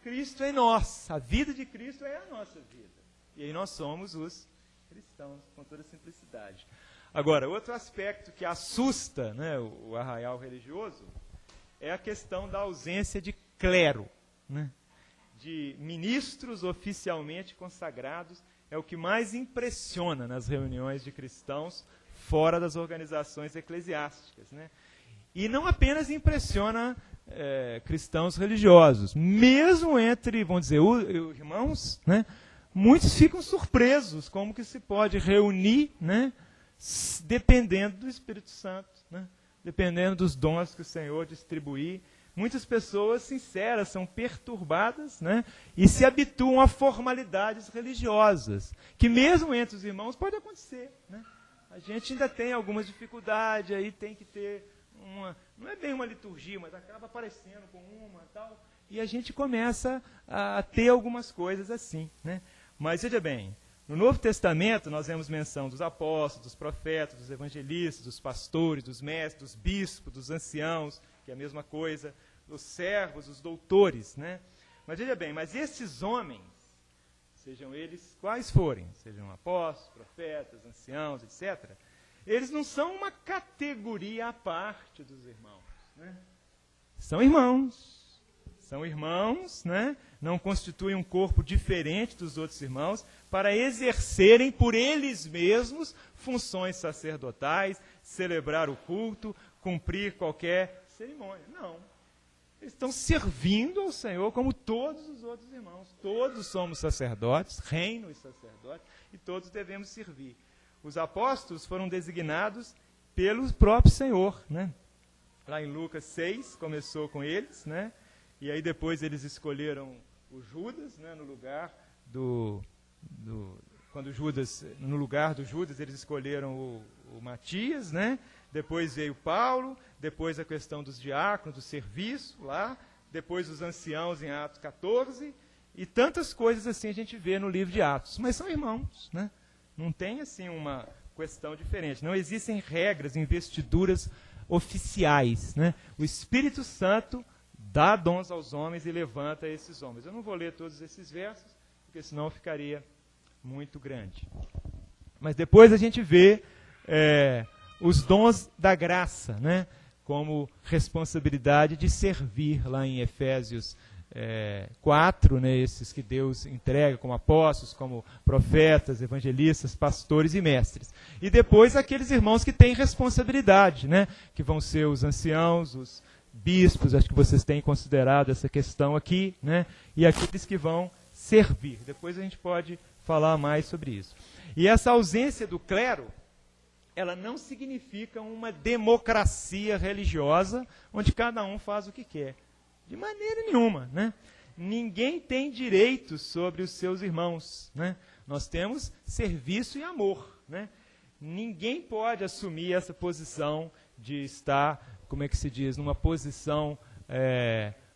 Cristo é nós, a vida de Cristo é a nossa vida. E aí nós somos os cristãos, com toda simplicidade. Agora, outro aspecto que assusta, né, o arraial religioso é a questão da ausência de clero, né? De ministros oficialmente consagrados. É o que mais impressiona nas reuniões de cristãos fora das organizações eclesiásticas. Né? E não apenas impressiona cristãos religiosos. Mesmo entre, vamos dizer, irmãos, né? Muitos ficam surpresos como que se pode reunir, né? Dependendo do Espírito Santo, né? Dependendo dos dons que o Senhor distribuir. Muitas pessoas sinceras são perturbadas, né, e se habituam a formalidades religiosas, que mesmo entre os irmãos pode acontecer. Né? A gente ainda tem algumas dificuldades, aí tem que ter não é bem uma liturgia, mas acaba aparecendo com uma e tal, e a gente começa a ter algumas coisas assim. Né? Mas veja bem, no Novo Testamento nós vemos menção dos apóstolos, dos profetas, dos evangelistas, dos pastores, dos mestres, dos bispos, dos anciãos, que é a mesma coisa, os servos, os doutores, né? Mas veja bem, mas esses homens, sejam eles quais forem, sejam apóstolos, profetas, anciãos, etc., Eles não são uma categoria à parte dos irmãos, né? São irmãos, né? Não constituem um corpo diferente dos outros irmãos para exercerem por eles mesmos funções sacerdotais, celebrar o culto, cumprir qualquer cerimônia. Não. Eles estão servindo ao Senhor como todos os outros irmãos. Todos somos sacerdotes, reino e sacerdotes, e todos devemos servir. Os apóstolos foram designados pelo próprio Senhor, né? Lá em Lucas 6, começou com eles, né? E aí depois eles escolheram o Judas, né? No lugar do Judas eles escolheram o Matias, né? Depois veio Paulo, depois a questão dos diáconos, do serviço lá, depois os anciãos em Atos 14, e tantas coisas assim a gente vê no livro de Atos. Mas são irmãos, né? Não tem assim uma questão diferente. Não existem regras, investiduras oficiais, né? O Espírito Santo dá dons aos homens e levanta esses homens. Eu não vou ler todos esses versos, porque senão ficaria muito grande. Mas depois a gente vê os dons da graça, né? Como responsabilidade de servir, lá em Efésios 4, né? Esses que Deus entrega como apóstolos, como profetas, evangelistas, pastores e mestres. E depois aqueles irmãos que têm responsabilidade, né? Que vão ser os anciãos, os bispos, acho que vocês têm considerado essa questão aqui, né? E aqueles que vão servir. Depois a gente pode falar mais sobre isso. E essa ausência do clero, ela não significa uma democracia religiosa, onde cada um faz o que quer. De maneira nenhuma, né? Ninguém tem direito sobre os seus irmãos, né? Nós temos serviço e amor, né? Ninguém pode assumir essa posição de estar, como é que se diz, numa posição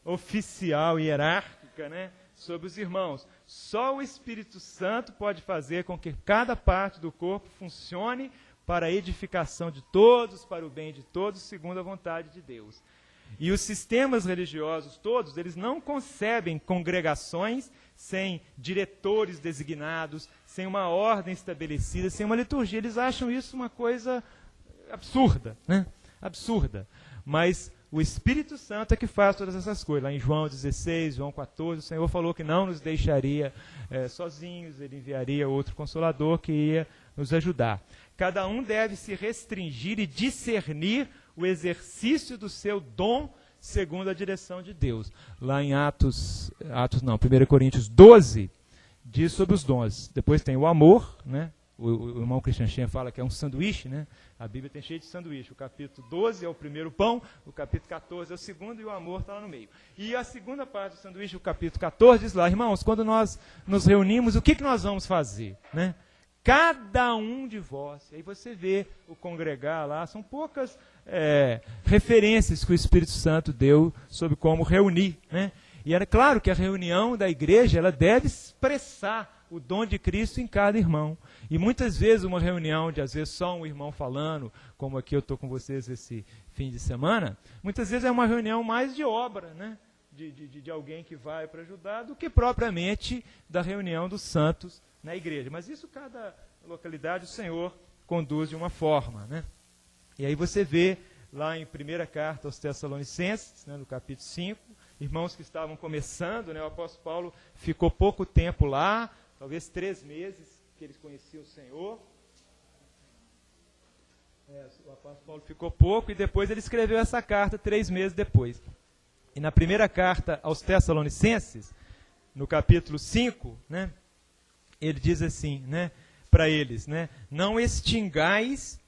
oficial, hierárquica, né? Sobre os irmãos. Só o Espírito Santo pode fazer com que cada parte do corpo funcione para a edificação de todos, para o bem de todos, segundo a vontade de Deus. E os sistemas religiosos todos, eles não concebem congregações sem diretores designados, sem uma ordem estabelecida, sem uma liturgia. Eles acham isso uma coisa absurda, né? Absurda. Mas o Espírito Santo é que faz todas essas coisas. Lá em João 16, João 14, o Senhor falou que não nos deixaria sozinhos, Ele enviaria outro Consolador que ia nos ajudar. Cada um deve se restringir e discernir o exercício do seu dom segundo a direção de Deus. Lá em 1 Coríntios 12, diz sobre os dons. Depois tem o amor, né? O irmão Christian Shen fala que é um sanduíche, né? A Bíblia tem cheio de sanduíche. O capítulo 12 é o primeiro pão, o capítulo 14 é o segundo e o amor está lá no meio. E a segunda parte do sanduíche, o capítulo 14, diz lá, irmãos, quando nós nos reunimos, o que nós vamos fazer, né? Cada um de vós. Aí você vê o congregar lá, são poucas referências que o Espírito Santo deu sobre como reunir, né? E era claro que a reunião da igreja, ela deve expressar o dom de Cristo em cada irmão. E muitas vezes uma reunião de, às vezes, só um irmão falando, como aqui eu estou com vocês esse fim de semana, muitas vezes é uma reunião mais de obra, né? De alguém que vai para ajudar, do que propriamente da reunião dos santos na igreja. Mas isso, cada localidade, o Senhor conduz de uma forma, né? E aí você vê lá em 1ª carta aos Tessalonicenses, né, no capítulo 5, irmãos que estavam começando, né, o apóstolo Paulo ficou pouco tempo lá, talvez 3 meses que eles conheciam o Senhor. O apóstolo Paulo ficou pouco e depois ele escreveu essa carta 3 meses depois. E na 1ª carta aos Tessalonicenses, no capítulo 5, né, ele diz assim, né, para eles, né, não extingais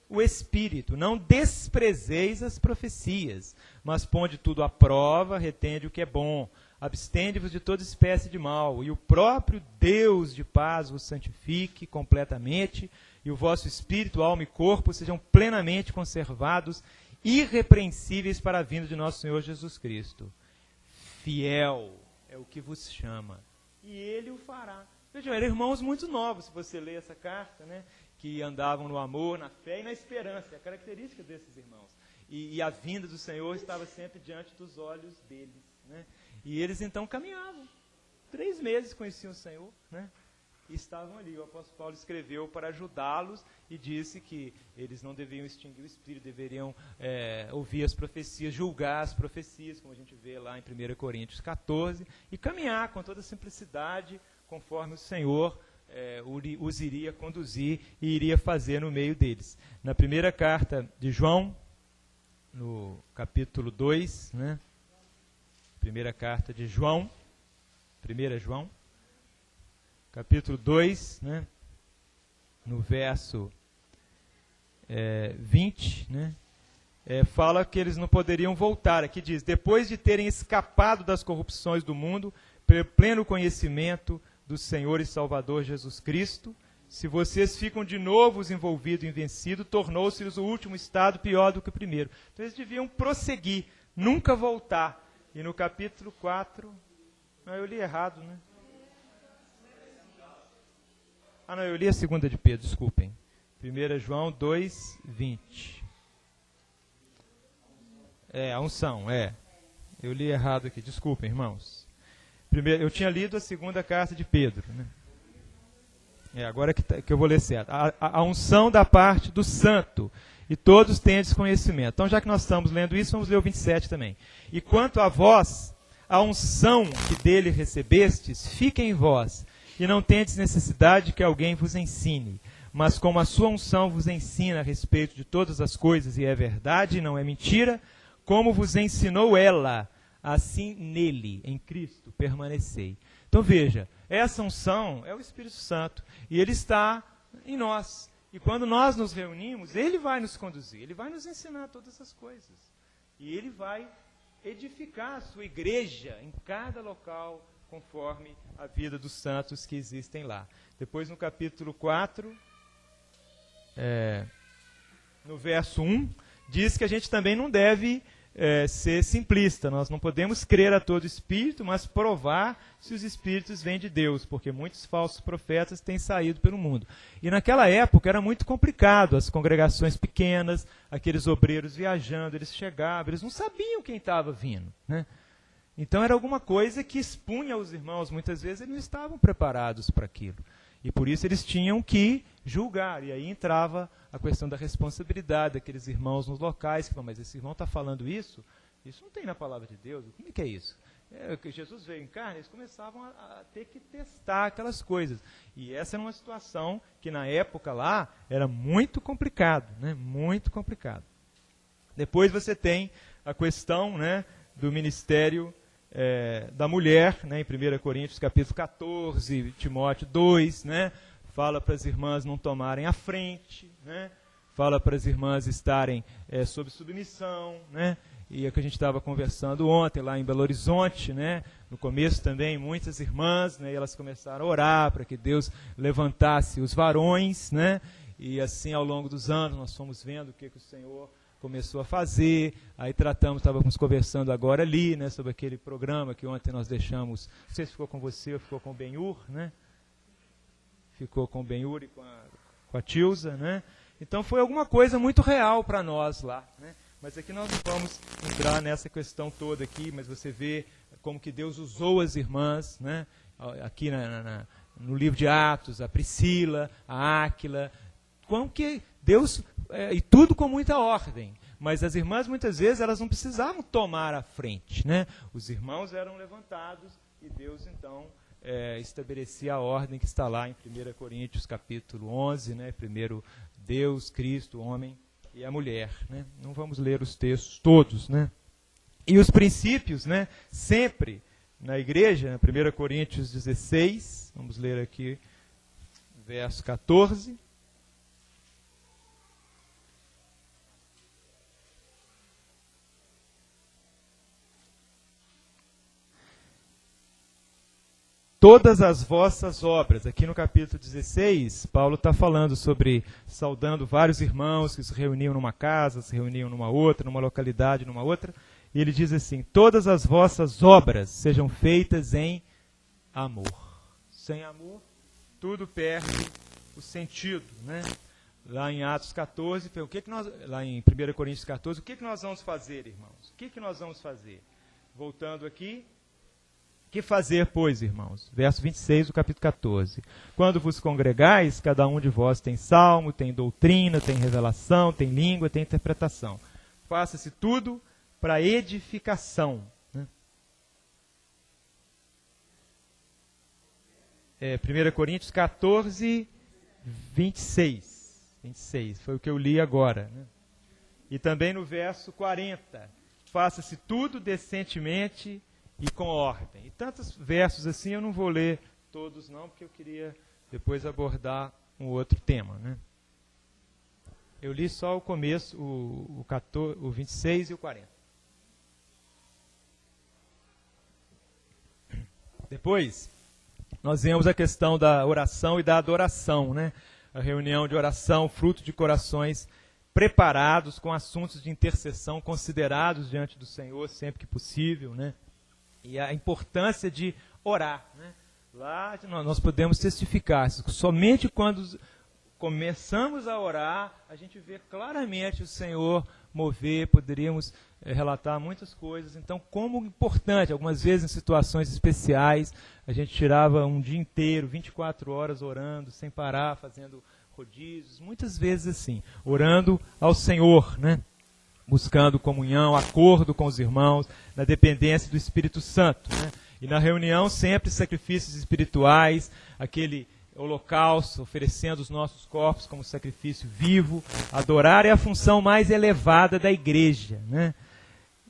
o espírito, não desprezeis as profecias, mas ponde tudo à prova, retende o que é bom, abstende-vos de toda espécie de mal, e o próprio Deus de paz vos santifique completamente, e o vosso espírito, alma e corpo sejam plenamente conservados, irrepreensíveis para a vinda de nosso Senhor Jesus Cristo. Fiel é o que vos chama, e Ele o fará. Vejam, eram irmãos muito novos, se você ler essa carta, né? Que andavam no amor, na fé e na esperança, é a característica desses irmãos. E a vinda do Senhor estava sempre diante dos olhos deles, né? E eles então caminhavam. 3 meses conheciam o Senhor, né? estavam ali. O apóstolo Paulo escreveu para ajudá-los e disse que eles não deveriam extinguir o espírito, deveriam ouvir as profecias, julgar as profecias, como a gente vê lá em 1 Coríntios 14, e caminhar com toda simplicidade, conforme o Senhor os iria conduzir e iria fazer no meio deles. Na primeira carta de João, no capítulo 2, né? Primeira carta de João, 1 João, capítulo 2, né? No verso 20, né? Fala que eles não poderiam voltar. Aqui diz, depois de terem escapado das corrupções do mundo, pelo pleno conhecimento do Senhor e Salvador Jesus Cristo, se vocês ficam de novo envolvidos em vencido, tornou-se-lhes o último estado pior do que o primeiro. Então eles deviam prosseguir, nunca voltar. E no capítulo 4, não, eu li errado, né? Ah, não, eu li a segunda de Pedro, desculpem. 1 João 2, 20. A unção, Eu li errado aqui, desculpem, irmãos. Eu tinha lido a segunda carta de Pedro, né? Agora que eu vou ler certo. A unção da parte do santo, e todos têm desconhecimento. Então, já que nós estamos lendo isso, vamos ler o 27 também. E quanto a vós, a unção que dele recebestes, fica em vós, e não tendes necessidade que alguém vos ensine. Mas como a sua unção vos ensina a respeito de todas as coisas, e é verdade, não é mentira, como vos ensinou ela, assim nele, em Cristo, permanecei. Então veja, essa unção é o Espírito Santo, e ele está em nós. E quando nós nos reunimos, ele vai nos conduzir, ele vai nos ensinar todas essas coisas. E ele vai edificar a sua igreja em cada local, conforme a vida dos santos que existem lá. Depois no capítulo 4, no verso 1, diz que a gente também não deve ser simplista. Nós não podemos crer a todo espírito, mas provar se os espíritos vêm de Deus, porque muitos falsos profetas têm saído pelo mundo. E naquela época era muito complicado, as congregações pequenas, aqueles obreiros viajando, eles chegavam, eles não sabiam quem estava vindo, né? Então era alguma coisa que expunha os irmãos, muitas vezes eles não estavam preparados para aquilo. E por isso eles tinham que julgar. E aí entrava a questão da responsabilidade daqueles irmãos nos locais, que falam, mas esse irmão está falando isso? Isso não tem na palavra de Deus. Como é que é isso? Jesus veio em carne, eles começavam a ter que testar aquelas coisas. E essa era uma situação que na época lá era muito complicado, né? Muito complicado. Depois você tem a questão, né, do ministério da mulher, né, em 1 Coríntios capítulo 14, Timóteo 2, né, fala para as irmãs não tomarem a frente, né, fala para as irmãs estarem sob submissão, né, e é o que a gente estava conversando ontem lá em Belo Horizonte, né, no começo também muitas irmãs, né, e elas começaram a orar para que Deus levantasse os varões, né, e assim ao longo dos anos nós fomos vendo o que o Senhor começou a fazer. Aí estávamos conversando agora ali, né, sobre aquele programa que ontem nós deixamos, não sei se ficou com você ou ficou com o Benhur, né? Ficou com o Benhur e com a Tilza, né? Então foi alguma coisa muito real para nós lá, né? Mas aqui nós não vamos entrar nessa questão toda aqui, mas você vê como que Deus usou as irmãs, né? Aqui no livro de Atos, a Priscila, a Áquila, como que Deus, e tudo com muita ordem, mas as irmãs muitas vezes elas não precisavam tomar a frente, né? Os irmãos eram levantados e Deus então estabelecia a ordem que está lá em 1 Coríntios capítulo 11, né? Primeiro Deus, Cristo, o homem e a mulher, né? Não vamos ler os textos todos, né? E os princípios, né? Sempre na igreja, 1 Coríntios 16, vamos ler aqui verso 14. Todas as vossas obras, aqui no capítulo 16, Paulo está falando sobre, saudando vários irmãos que se reuniam numa casa, se reuniam numa outra, numa localidade, numa outra, e ele diz assim, todas as vossas obras sejam feitas em amor. Sem amor, tudo perde o sentido, né? Lá em Atos 14, lá em 1 Coríntios 14, o que nós vamos fazer, irmãos? O que nós vamos fazer? Voltando aqui, Que fazer, pois, irmãos? Verso 26 do capítulo 14. Quando vos congregais, cada um de vós tem salmo, tem doutrina, tem revelação, tem língua, tem interpretação. Faça-se tudo para edificação. Né? 1 Coríntios 14, 26. Foi o que eu li agora. Né? E também no verso 40. Faça-se tudo decentemente e com ordem. E tantos versos assim eu não vou ler todos não, porque eu queria depois abordar um outro tema. Né? Eu li só o começo, o 26 e o 40. Depois, nós vemos a questão da oração e da adoração. Né? A reunião de oração, fruto de corações preparados com assuntos de intercessão considerados diante do Senhor sempre que possível, né? E a importância de orar. Né? Lá nós podemos testificar, somente quando começamos a orar, a gente vê claramente o Senhor mover, poderíamos relatar muitas coisas. Então, como importante, algumas vezes em situações especiais, a gente tirava um dia inteiro, 24 horas orando, sem parar, fazendo rodízios, muitas vezes assim, orando ao Senhor, né? Buscando comunhão, acordo com os irmãos, na dependência do Espírito Santo. Né? E na reunião sempre sacrifícios espirituais, aquele holocausto, oferecendo os nossos corpos como sacrifício vivo. Adorar é a função mais elevada da igreja. Né?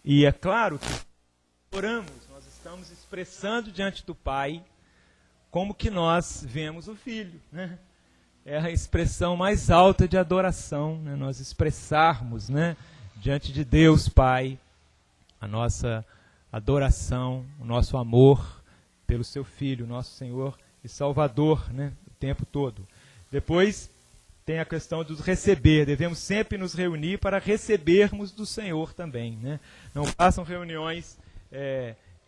E é claro que oramos, nós estamos expressando diante do Pai como que nós vemos o Filho. Né? É a expressão mais alta de adoração, né? Nós expressarmos, né, diante de Deus Pai a nossa adoração, o nosso amor pelo seu Filho, nosso Senhor e Salvador, né, o tempo todo. Depois tem a questão dos receber. Devemos sempre nos reunir para recebermos do Senhor também. Né? Não façam reuniões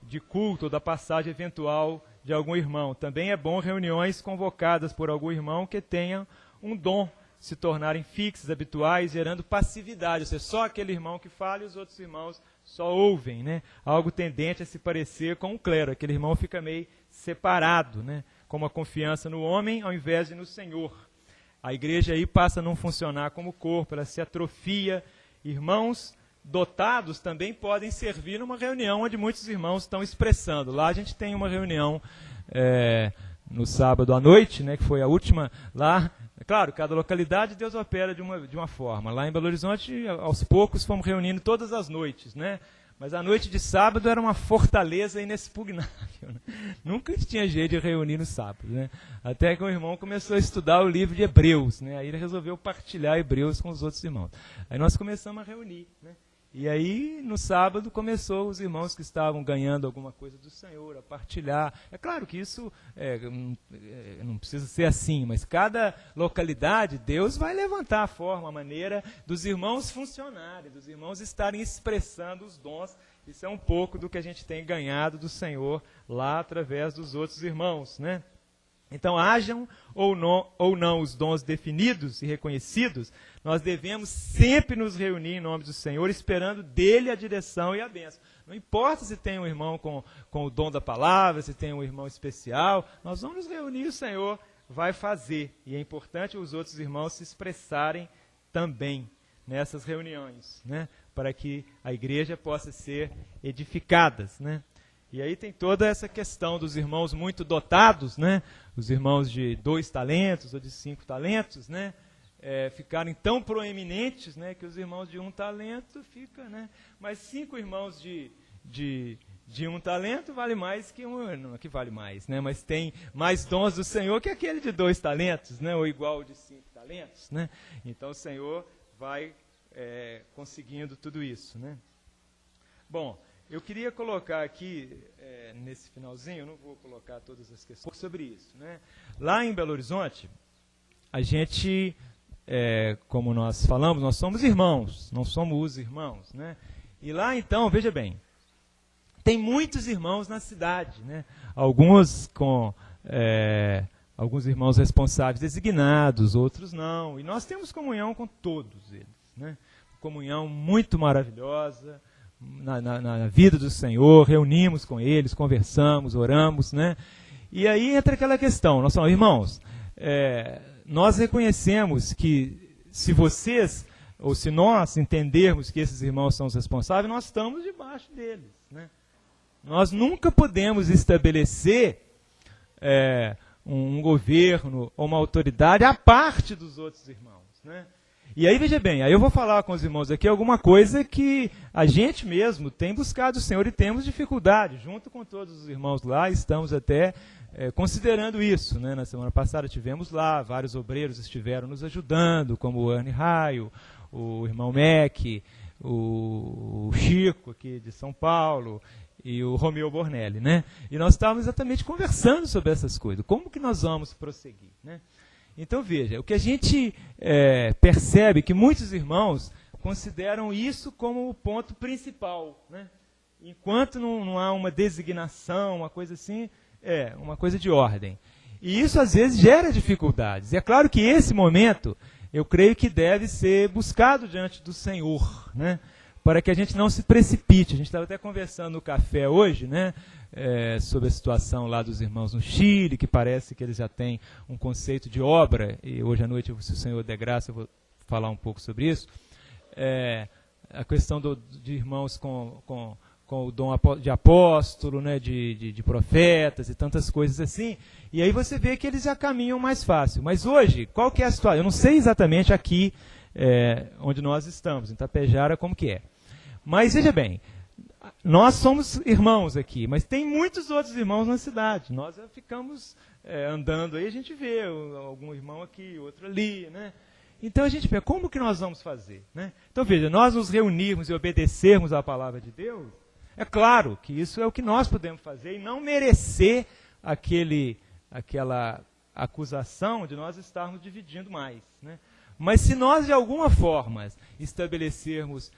de culto ou da passagem eventual de algum irmão. Também é bom reuniões convocadas por algum irmão que tenha um dom, se tornarem fixos, habituais, gerando passividade. Ou seja, só aquele irmão que fala e os outros irmãos só ouvem. Né? Algo tendente a se parecer com o clero. Aquele irmão fica meio separado, né? Com uma confiança no homem ao invés de no Senhor. A igreja aí passa a não funcionar como corpo, ela se atrofia. Irmãos dotados também podem servir numa reunião onde muitos irmãos estão expressando. Lá a gente tem uma reunião no sábado à noite, né, que foi a última lá. Claro, cada localidade Deus opera de uma forma. Lá em Belo Horizonte, aos poucos, fomos reunindo todas as noites, né? Mas a noite de sábado era uma fortaleza inexpugnável. Né? Nunca tinha jeito de reunir no sábado. Né? Até que o irmão começou a estudar o livro de Hebreus. Né? Aí ele resolveu partilhar Hebreus com os outros irmãos. Aí nós começamos a reunir. Né? E aí, no sábado, começou os irmãos que estavam ganhando alguma coisa do Senhor a partilhar. É claro que isso não precisa ser assim, mas cada localidade, Deus vai levantar a forma, a maneira dos irmãos funcionarem, dos irmãos estarem expressando os dons. Isso é um pouco do que a gente tem ganhado do Senhor lá através dos outros irmãos, né? Então, hajam ou não os dons definidos e reconhecidos, nós devemos sempre nos reunir em nome do Senhor, esperando dele a direção e a bênção. Não importa se tem um irmão com o dom da palavra, se tem um irmão especial, nós vamos nos reunir, o Senhor vai fazer. E é importante os outros irmãos se expressarem também nessas reuniões, né? Para que a igreja possa ser edificada, né? E aí tem toda essa questão dos irmãos muito dotados, né? Os irmãos de 2 talentos ou de 5 talentos, né? Ficarem tão proeminentes, né? Que os irmãos de 1 talento ficam, né? Mas 5 irmãos de 1 talento vale mais que um, não que vale mais, né? Mas tem mais dons do Senhor que aquele de 2 talentos, né? Ou igual de 5 talentos, né? Então o Senhor vai conseguindo tudo isso, né? Bom, eu queria colocar aqui, nesse finalzinho, eu não vou colocar todas as questões sobre isso, né? Lá em Belo Horizonte, a gente, como nós falamos, nós somos irmãos, não somos os irmãos, né? E lá, então, veja bem, tem muitos irmãos na cidade, né? Alguns com alguns irmãos responsáveis designados, outros não. E nós temos comunhão com todos eles, né? Comunhão muito maravilhosa, na vida do Senhor, reunimos com eles, conversamos, oramos, né? E aí entra aquela questão, nós falamos, irmãos, nós reconhecemos que se vocês, ou se nós entendermos que esses irmãos são os responsáveis, nós estamos debaixo deles, né? Nós nunca podemos estabelecer um governo ou uma autoridade à parte dos outros irmãos, né? E aí, veja bem, aí eu vou falar com os irmãos aqui alguma coisa que a gente mesmo tem buscado o Senhor e temos dificuldade. Junto com todos os irmãos lá, estamos até considerando isso, né? Na semana passada tivemos lá, vários obreiros estiveram nos ajudando, como o Ernie Raio, o irmão Mac, o Chico aqui de São Paulo e o Romeu Bornelli, né? E nós estávamos exatamente conversando sobre essas coisas, como que nós vamos prosseguir, né? Então veja, o que a gente percebe que muitos irmãos consideram isso como o ponto principal, né? Enquanto não há uma designação, uma coisa assim, uma coisa de ordem. E isso às vezes gera dificuldades. E é claro que esse momento, eu creio que deve ser buscado diante do Senhor, né? Para que a gente não se precipite. A gente estava até conversando no café hoje, né? Sobre a situação lá dos irmãos no Chile, que parece que eles já têm um conceito de obra, e hoje à noite, se o Senhor der graça, eu vou falar um pouco sobre isso. A questão de irmãos com o dom de apóstolo, né, de profetas e tantas coisas assim, e aí você vê que eles já caminham mais fácil. Mas hoje, qual que é a situação? Eu não sei exatamente aqui onde nós estamos, em Tapejara, como que é. Mas veja bem, nós somos irmãos aqui, mas tem muitos outros irmãos na cidade. Nós já ficamos andando aí, a gente vê algum irmão aqui, outro ali, né? Então a gente pensa, como que nós vamos fazer, né? Então veja, nós nos reunirmos e obedecermos à palavra de Deus, é claro que isso é o que nós podemos fazer e não merecer aquela acusação de nós estarmos dividindo mais, né? Mas se nós de alguma forma estabelecermos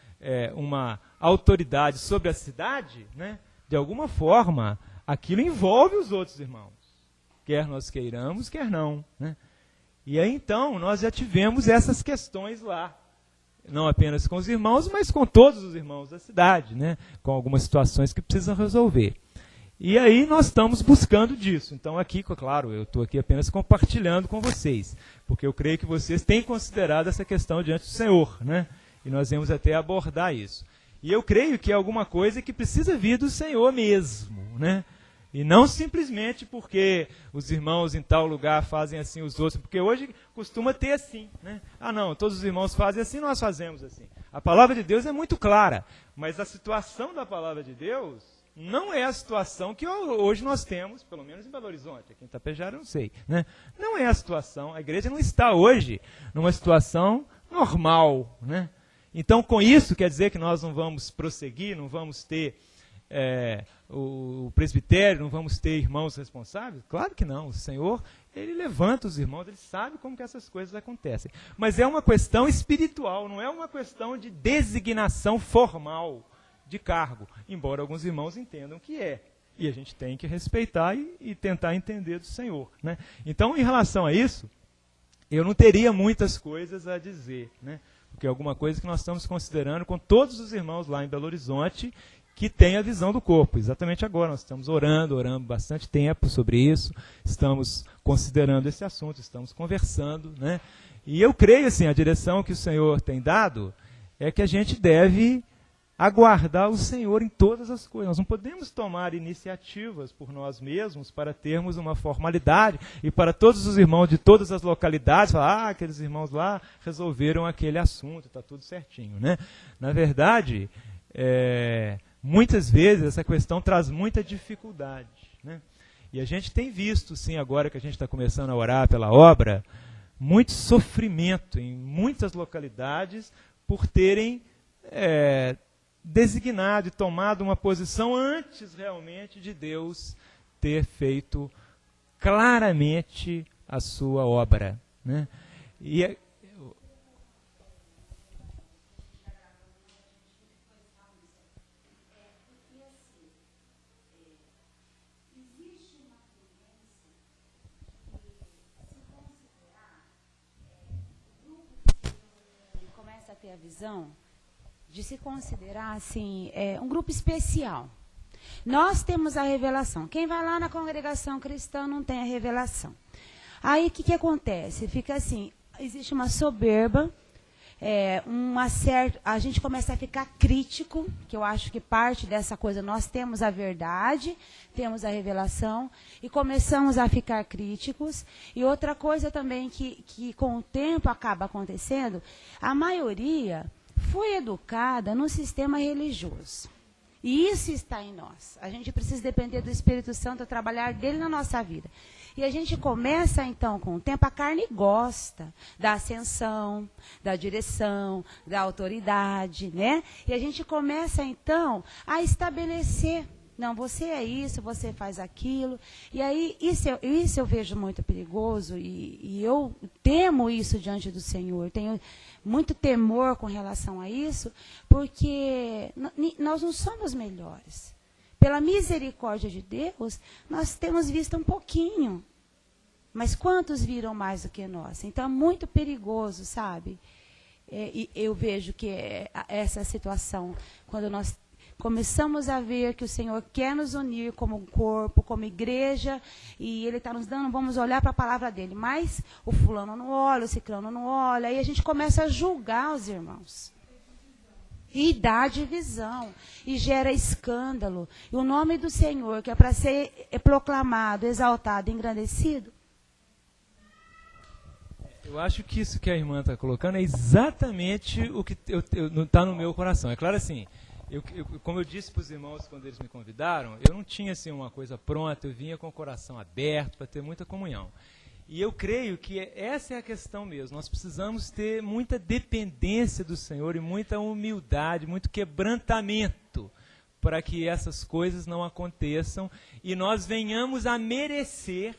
uma autoridade sobre a cidade, né, de alguma forma aquilo envolve os outros irmãos, quer nós queiramos, quer não, né? E aí então nós já tivemos essas questões lá, não apenas com os irmãos, mas com todos os irmãos da cidade, né, com algumas situações que precisam resolver. E aí nós estamos buscando disso. Então aqui, claro, eu estou aqui apenas compartilhando com vocês, porque eu creio que vocês têm considerado essa questão diante do Senhor, né? E nós vamos até abordar isso. E eu creio que é alguma coisa que precisa vir do Senhor mesmo, né? E não simplesmente porque os irmãos em tal lugar fazem assim os outros, porque hoje costuma ter assim, né? Ah não, todos os irmãos fazem assim, nós fazemos assim. A palavra de Deus é muito clara, mas a situação da palavra de Deus não é a situação que hoje nós temos, pelo menos em Belo Horizonte. Aqui em Tapejara eu não sei, né? Não é a situação, a igreja não está hoje numa situação normal, né? Então, com isso, quer dizer que nós não vamos prosseguir, não vamos ter o presbitério, não vamos ter irmãos responsáveis? Claro que não. O Senhor, Ele levanta os irmãos, Ele sabe como que essas coisas acontecem. Mas é uma questão espiritual, não é uma questão de designação formal de cargo, embora alguns irmãos entendam que é. E a gente tem que respeitar e tentar entender do Senhor, né? Então, em relação a isso, eu não teria muitas coisas a dizer, né? Porque é alguma coisa que nós estamos considerando com todos os irmãos lá em Belo Horizonte que têm a visão do corpo. Exatamente agora, nós estamos orando bastante tempo sobre isso, estamos considerando esse assunto, estamos conversando, né? E eu creio, assim, a direção que o Senhor tem dado é que a gente deve aguardar o Senhor em todas as coisas. Nós não podemos tomar iniciativas por nós mesmos para termos uma formalidade e para todos os irmãos de todas as localidades falar, aqueles irmãos lá resolveram aquele assunto, está tudo certinho, né? Na verdade, muitas vezes essa questão traz muita dificuldade, né? E a gente tem visto, sim, agora que a gente está começando a orar pela obra, muito sofrimento em muitas localidades por terem designado e tomado uma posição antes realmente de Deus ter feito claramente a sua obra, né? E começa a ter a visão de se considerar assim, um grupo especial. Nós temos a revelação. Quem vai lá na congregação cristã não tem a revelação. Aí o que acontece? Fica assim, existe uma soberba, a gente começa a ficar crítico, que eu acho que parte dessa coisa, nós temos a verdade, temos a revelação, e começamos a ficar críticos. E outra coisa também que com o tempo acaba acontecendo, a maioria foi educada no sistema religioso. E isso está em nós. A gente precisa depender do Espírito Santo, trabalhar dele na nossa vida. E a gente começa, então, com o tempo, a carne gosta da ascensão, da direção, da autoridade, né? E a gente começa, então, a estabelecer. Não, você é isso, você faz aquilo. E aí, isso eu vejo muito perigoso e eu temo isso diante do Senhor. Tenho muito temor com relação a isso, porque nós não somos melhores. Pela misericórdia de Deus, nós temos visto um pouquinho. Mas quantos viram mais do que nós? Então é muito perigoso, sabe? E eu vejo que essa situação, quando nós começamos a ver que o Senhor quer nos unir como um corpo, como igreja, e Ele está nos dando, vamos olhar para a palavra dEle, mas o fulano não olha, o ciclano não olha, aí a gente começa a julgar os irmãos. E dá divisão, e gera escândalo. E o nome do Senhor, que é para ser proclamado, exaltado, engrandecido. Eu acho que isso que a irmã está colocando é exatamente o que está no meu coração. É claro assim, como eu disse para os irmãos quando eles me convidaram, eu não tinha assim, uma coisa pronta, eu vinha com o coração aberto para ter muita comunhão. E eu creio que essa é a questão mesmo. Nós precisamos ter muita dependência do Senhor e muita humildade, muito quebrantamento para que essas coisas não aconteçam e nós venhamos a merecer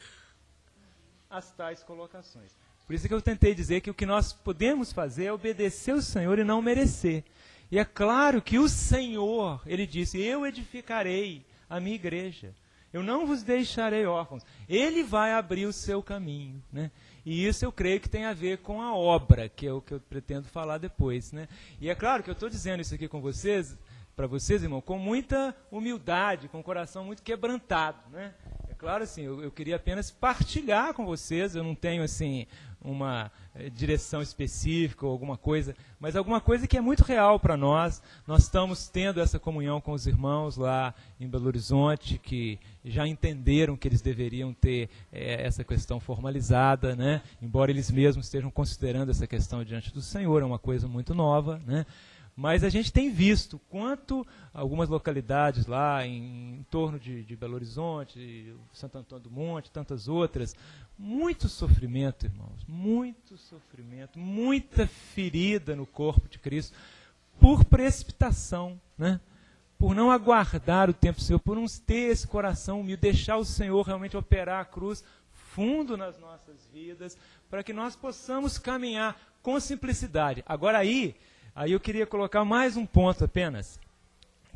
as tais colocações. Por isso que eu tentei dizer que o que nós podemos fazer é obedecer o Senhor e não merecer. E é claro que o Senhor, Ele disse, eu edificarei a minha igreja. Eu não vos deixarei órfãos. Ele vai abrir o seu caminho, né? E isso eu creio que tem a ver com a obra, que é o que eu pretendo falar depois, né? E é claro que eu estou dizendo isso aqui com vocês, para vocês, irmão, com muita humildade, com o coração muito quebrantado, né? É claro, assim, eu queria apenas partilhar com vocês, eu não tenho, assim, uma direção específica ou alguma coisa, mas alguma coisa que é muito real para nós. Nós estamos tendo essa comunhão com os irmãos lá em Belo Horizonte, que já entenderam que eles deveriam ter essa questão formalizada, né? Embora eles mesmos estejam considerando essa questão diante do Senhor, é uma coisa muito nova, né? Mas a gente tem visto quanto algumas localidades lá em torno de Belo Horizonte, Santo Antônio do Monte, tantas outras, muito sofrimento, irmãos, muito sofrimento, muita ferida no corpo de Cristo, por precipitação, né? Por não aguardar o tempo do Senhor, por não ter esse coração humilde, deixar o Senhor realmente operar a cruz fundo nas nossas vidas, para que nós possamos caminhar com simplicidade. Agora aí eu queria colocar mais um ponto apenas,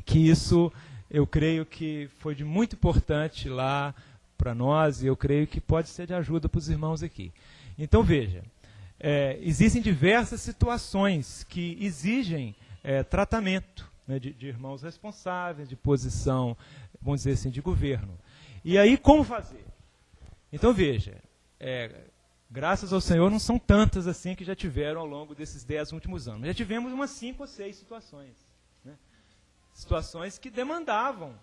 que isso eu creio que foi de muito importante lá para nós, e eu creio que pode ser de ajuda para os irmãos aqui. Então veja, existem diversas situações que exigem tratamento, né, de irmãos responsáveis, de posição, vamos dizer assim, de governo. E aí como fazer? Então veja, graças ao Senhor, não são tantas assim que já tiveram ao longo desses 10 últimos anos. Já tivemos umas 5 ou 6 situações. Né? Situações que demandavam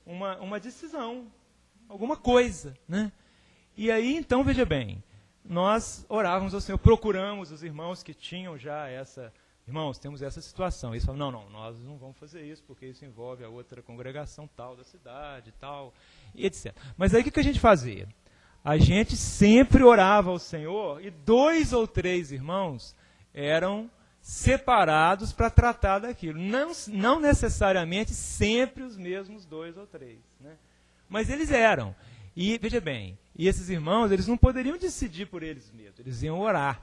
uma decisão, alguma coisa. Né? E aí, então, veja bem, nós orávamos ao Senhor, procuramos os irmãos que tinham já irmãos, temos essa situação. Eles falam, não, nós não vamos fazer isso, porque isso envolve a outra congregação tal da cidade, tal, e etc. Mas aí o que a gente fazia? A gente sempre orava ao Senhor e 2 ou 3 irmãos eram separados para tratar daquilo. Não necessariamente sempre os mesmos 2 ou 3. Né? Mas eles eram. E, veja bem, e esses irmãos, eles não poderiam decidir por eles mesmos, eles iam orar.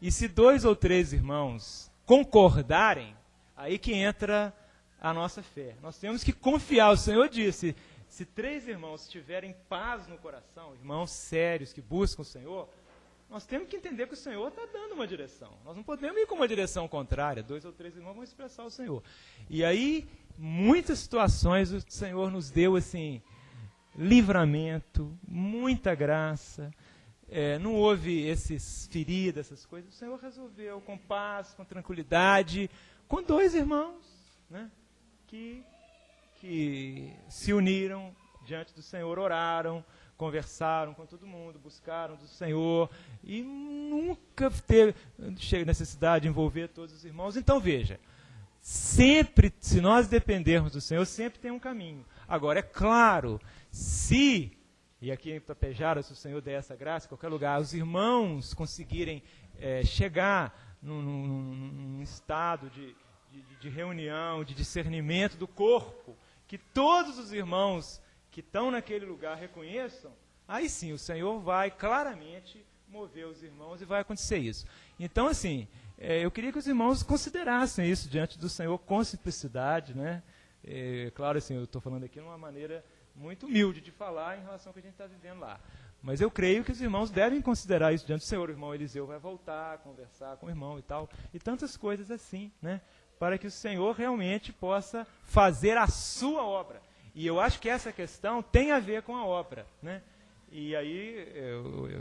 E se 2 ou 3 irmãos concordarem, aí que entra a nossa fé. Nós temos que confiar. O Senhor disse... Se 3 irmãos tiverem paz no coração, irmãos sérios que buscam o Senhor, nós temos que entender que o Senhor está dando uma direção. Nós não podemos ir com uma direção contrária. 2 ou 3 irmãos vão expressar o Senhor. E aí, muitas situações o Senhor nos deu assim, livramento, muita graça. Não houve esses feridas, essas coisas. O Senhor resolveu com paz, com tranquilidade, com 2 irmãos, né, que se uniram diante do Senhor, oraram, conversaram com todo mundo, buscaram do Senhor, e nunca teve necessidade de envolver todos os irmãos. Então, veja, sempre, se nós dependermos do Senhor, sempre tem um caminho. Agora, é claro, e aqui em Itapejara, se o Senhor der essa graça, em qualquer lugar, os irmãos conseguirem chegar num estado de reunião, de discernimento do corpo, que todos os irmãos que estão naquele lugar reconheçam, aí sim o Senhor vai claramente mover os irmãos e vai acontecer isso. Então, assim, eu queria que os irmãos considerassem isso diante do Senhor com simplicidade, né? Claro, assim, eu estou falando aqui de uma maneira muito humilde de falar em relação ao que a gente está vivendo lá. Mas eu creio que os irmãos devem considerar isso diante do Senhor. O irmão Eliseu vai voltar, conversar com o irmão e tal, e tantas coisas assim, né? Para que o Senhor realmente possa fazer a sua obra. E eu acho que essa questão tem a ver com a obra, né? E aí,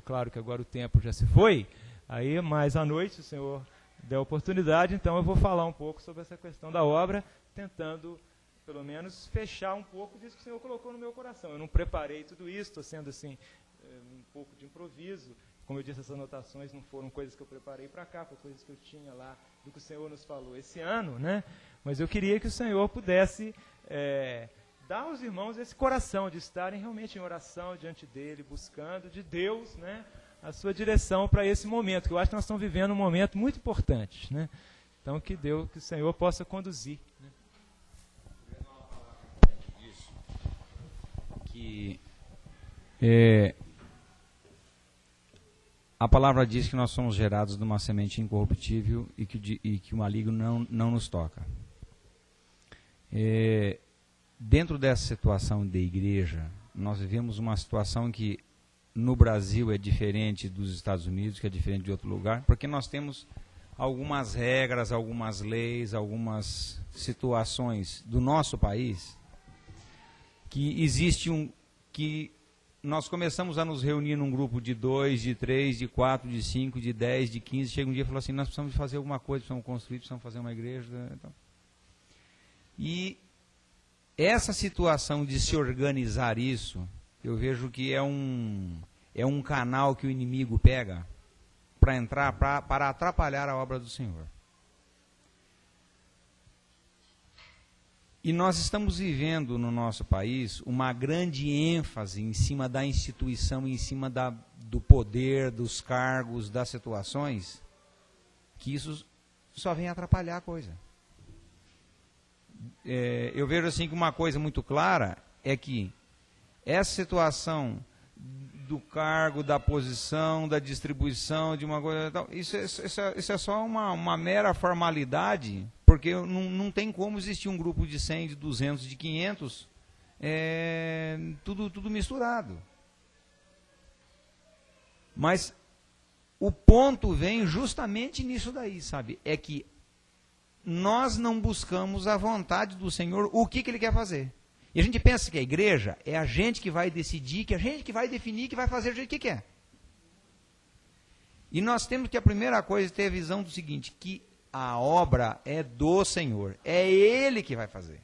claro que agora o tempo já se foi, aí mais à noite, se o Senhor der oportunidade, então eu vou falar um pouco sobre essa questão da obra, tentando, pelo menos, fechar um pouco disso que o Senhor colocou no meu coração. Eu não preparei tudo isso, estou sendo assim, um pouco de improviso. Como eu disse, essas anotações não foram coisas que eu preparei para cá, foram coisas que eu tinha lá do que o Senhor nos falou esse ano, né? Mas eu queria que o Senhor pudesse dar aos irmãos esse coração de estarem realmente em oração diante dele, buscando de Deus, né, a sua direção para esse momento, que eu acho que nós estamos vivendo um momento muito importante, né? Então que o Senhor possa conduzir, né? Que a palavra diz que nós somos gerados de uma semente incorruptível e que o maligno não nos toca. Dentro dessa situação de igreja, nós vivemos uma situação que no Brasil é diferente dos Estados Unidos, que é diferente de outro lugar, porque nós temos algumas regras, algumas leis, algumas situações do nosso país que existe que nós começamos a nos reunir num grupo de 2, de 3, de 4, de 5, de 10, de 15, chega um dia e fala assim, nós precisamos fazer alguma coisa, precisamos construir, precisamos fazer uma igreja. Então. E essa situação de se organizar isso, eu vejo que é um canal que o inimigo pega para entrar, para atrapalhar a obra do Senhor. E nós estamos vivendo no nosso país uma grande ênfase em cima da instituição, em cima do poder, dos cargos, das situações, que isso só vem atrapalhar a coisa. Eu vejo assim que uma coisa muito clara é que essa situação do cargo, da posição, da distribuição de uma coisa tal, isso é só uma mera formalidade, porque não tem como existir um grupo de 100, de 200, de 500, tudo misturado. Mas o ponto vem justamente nisso daí, sabe? É que nós não buscamos a vontade do Senhor, o que Ele quer fazer. E a gente pensa que a igreja é a gente que vai decidir, que a gente que vai definir, que vai fazer do jeito que quer. E nós temos que, a primeira coisa, ter a visão do seguinte, que a obra é do Senhor, é Ele que vai fazer.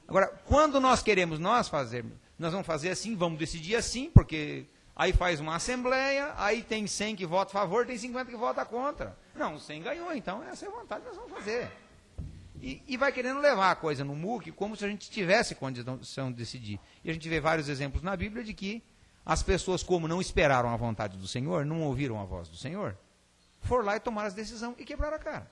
Agora, quando nós queremos fazer, nós vamos fazer assim, vamos decidir assim, porque aí faz uma assembleia, aí tem 100 que votam a favor, tem 50 que votam contra. Não, 100 ganhou, então essa é a vontade que nós vamos fazer. E vai querendo levar a coisa no muque, como se a gente tivesse condição de decidir. E a gente vê vários exemplos na Bíblia de que as pessoas, como não esperaram a vontade do Senhor, não ouviram a voz do Senhor, foram lá e tomaram as decisões e quebraram a cara.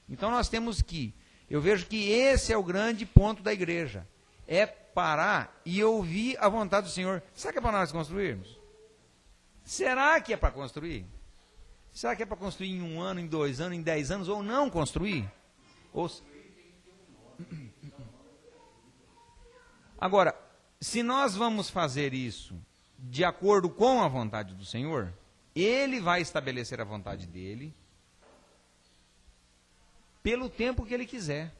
Então nós temos que, eu vejo que esse é o grande ponto da igreja, é parar e ouvir a vontade do Senhor. Será que é para nós construirmos? Será que é para construir? Será que é para construir em 1 ano, em 2 anos, em 10 anos, ou não construir? Agora, se nós vamos fazer isso de acordo com a vontade do Senhor, Ele vai estabelecer a vontade dEle pelo tempo que Ele quiser.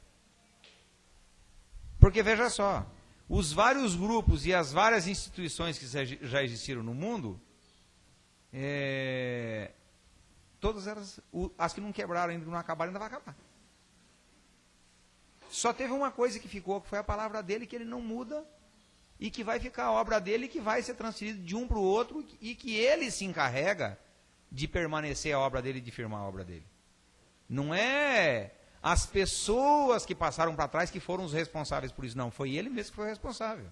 Porque veja só, os vários grupos e as várias instituições que já existiram no mundo, todas elas, as que não quebraram ainda, não acabaram, ainda vai acabar. Só teve uma coisa que ficou, que foi a palavra dele, que ele não muda, e que vai ficar a obra dele, que vai ser transferida de um para o outro, e que ele se encarrega de permanecer a obra dele, de firmar a obra dele. Não é as pessoas que passaram para trás que foram os responsáveis por isso, não, foi ele mesmo que foi o responsável.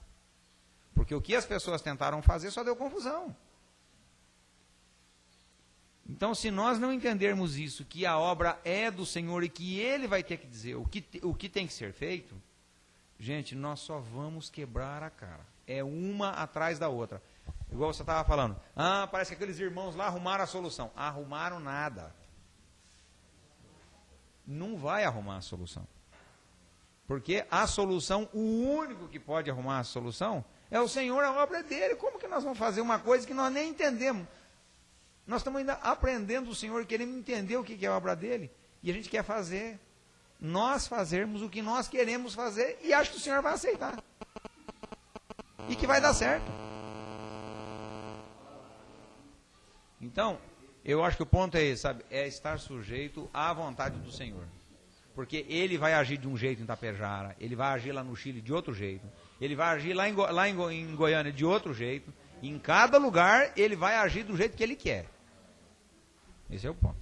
Porque o que as pessoas tentaram fazer só deu confusão. Então, se nós não entendermos isso, que a obra é do Senhor e que Ele vai ter que dizer o que tem que ser feito, gente, nós só vamos quebrar a cara. É uma atrás da outra. Igual você estava falando. Parece que aqueles irmãos lá arrumaram a solução. Arrumaram nada. Não vai arrumar a solução. Porque a solução, o único que pode arrumar a solução é o Senhor, a obra é dele. Como que nós vamos fazer uma coisa que nós nem entendemos? Nós estamos ainda aprendendo o Senhor, querendo entender o que é a obra dele. E a gente quer fazer, nós fazermos o que nós queremos fazer e acho que o Senhor vai aceitar. E que vai dar certo. Então, eu acho que o ponto é esse, sabe? É estar sujeito à vontade do Senhor. Porque Ele vai agir de um jeito em Tapejara, Ele vai agir lá no Chile de outro jeito, Ele vai agir lá em Goiânia de outro jeito. Em cada lugar, Ele vai agir do jeito que Ele quer. Esse é o ponto.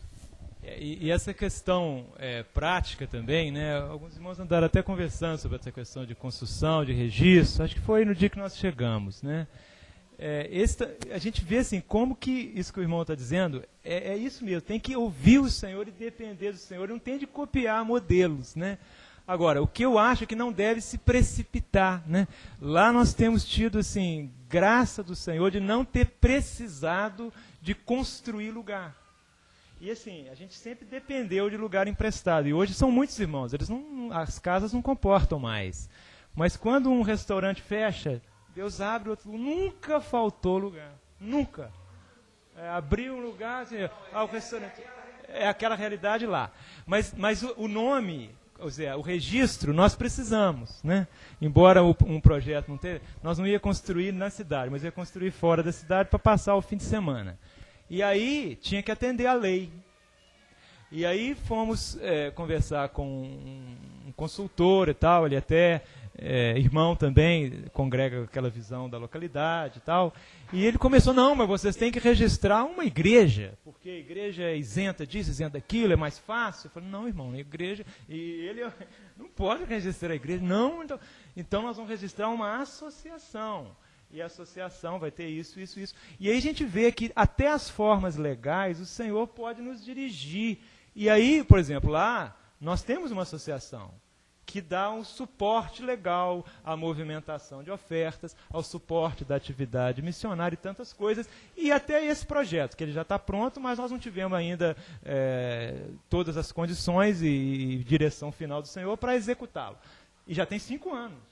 E essa questão prática também, né? Alguns irmãos andaram até conversando sobre essa questão de construção, de registro. Acho que foi no dia que nós chegamos, né? A gente vê assim, como que isso que o irmão está dizendo, é isso mesmo, tem que ouvir o Senhor e depender do Senhor, não tem de copiar modelos, né? Agora, o que eu acho é que não deve se precipitar, né? Lá nós temos tido, assim, graça do Senhor de não ter precisado de construir lugar. E assim, a gente sempre dependeu de lugar emprestado, e hoje são muitos irmãos, as casas não comportam mais. Mas quando um restaurante fecha, Deus abre outro, nunca faltou lugar, nunca. Abriu um lugar, assim, o restaurante, é aquela realidade lá. Mas o nome, ou seja, o registro, nós precisamos, né? Embora um projeto não tenha, nós não ia construir na cidade, mas ia construir fora da cidade para passar o fim de semana. E aí tinha que atender à lei. E aí fomos conversar com um consultor e tal, ele até irmão também, congrega aquela visão da localidade e tal. E ele começou, não, mas vocês têm que registrar uma igreja, porque a igreja é isenta disso, isenta daquilo, é mais fácil. Eu falei, não, irmão, a igreja... E ele não pode registrar a igreja. Não, então nós vamos registrar uma associação. E a associação vai ter isso, isso, isso. E aí a gente vê que até as formas legais, o Senhor pode nos dirigir. E aí, por exemplo, lá nós temos uma associação que dá um suporte legal à movimentação de ofertas, ao suporte da atividade missionária e tantas coisas, e até esse projeto, que ele já está pronto, mas nós não tivemos ainda todas as condições e direção final do Senhor para executá-lo. E já tem 5 anos.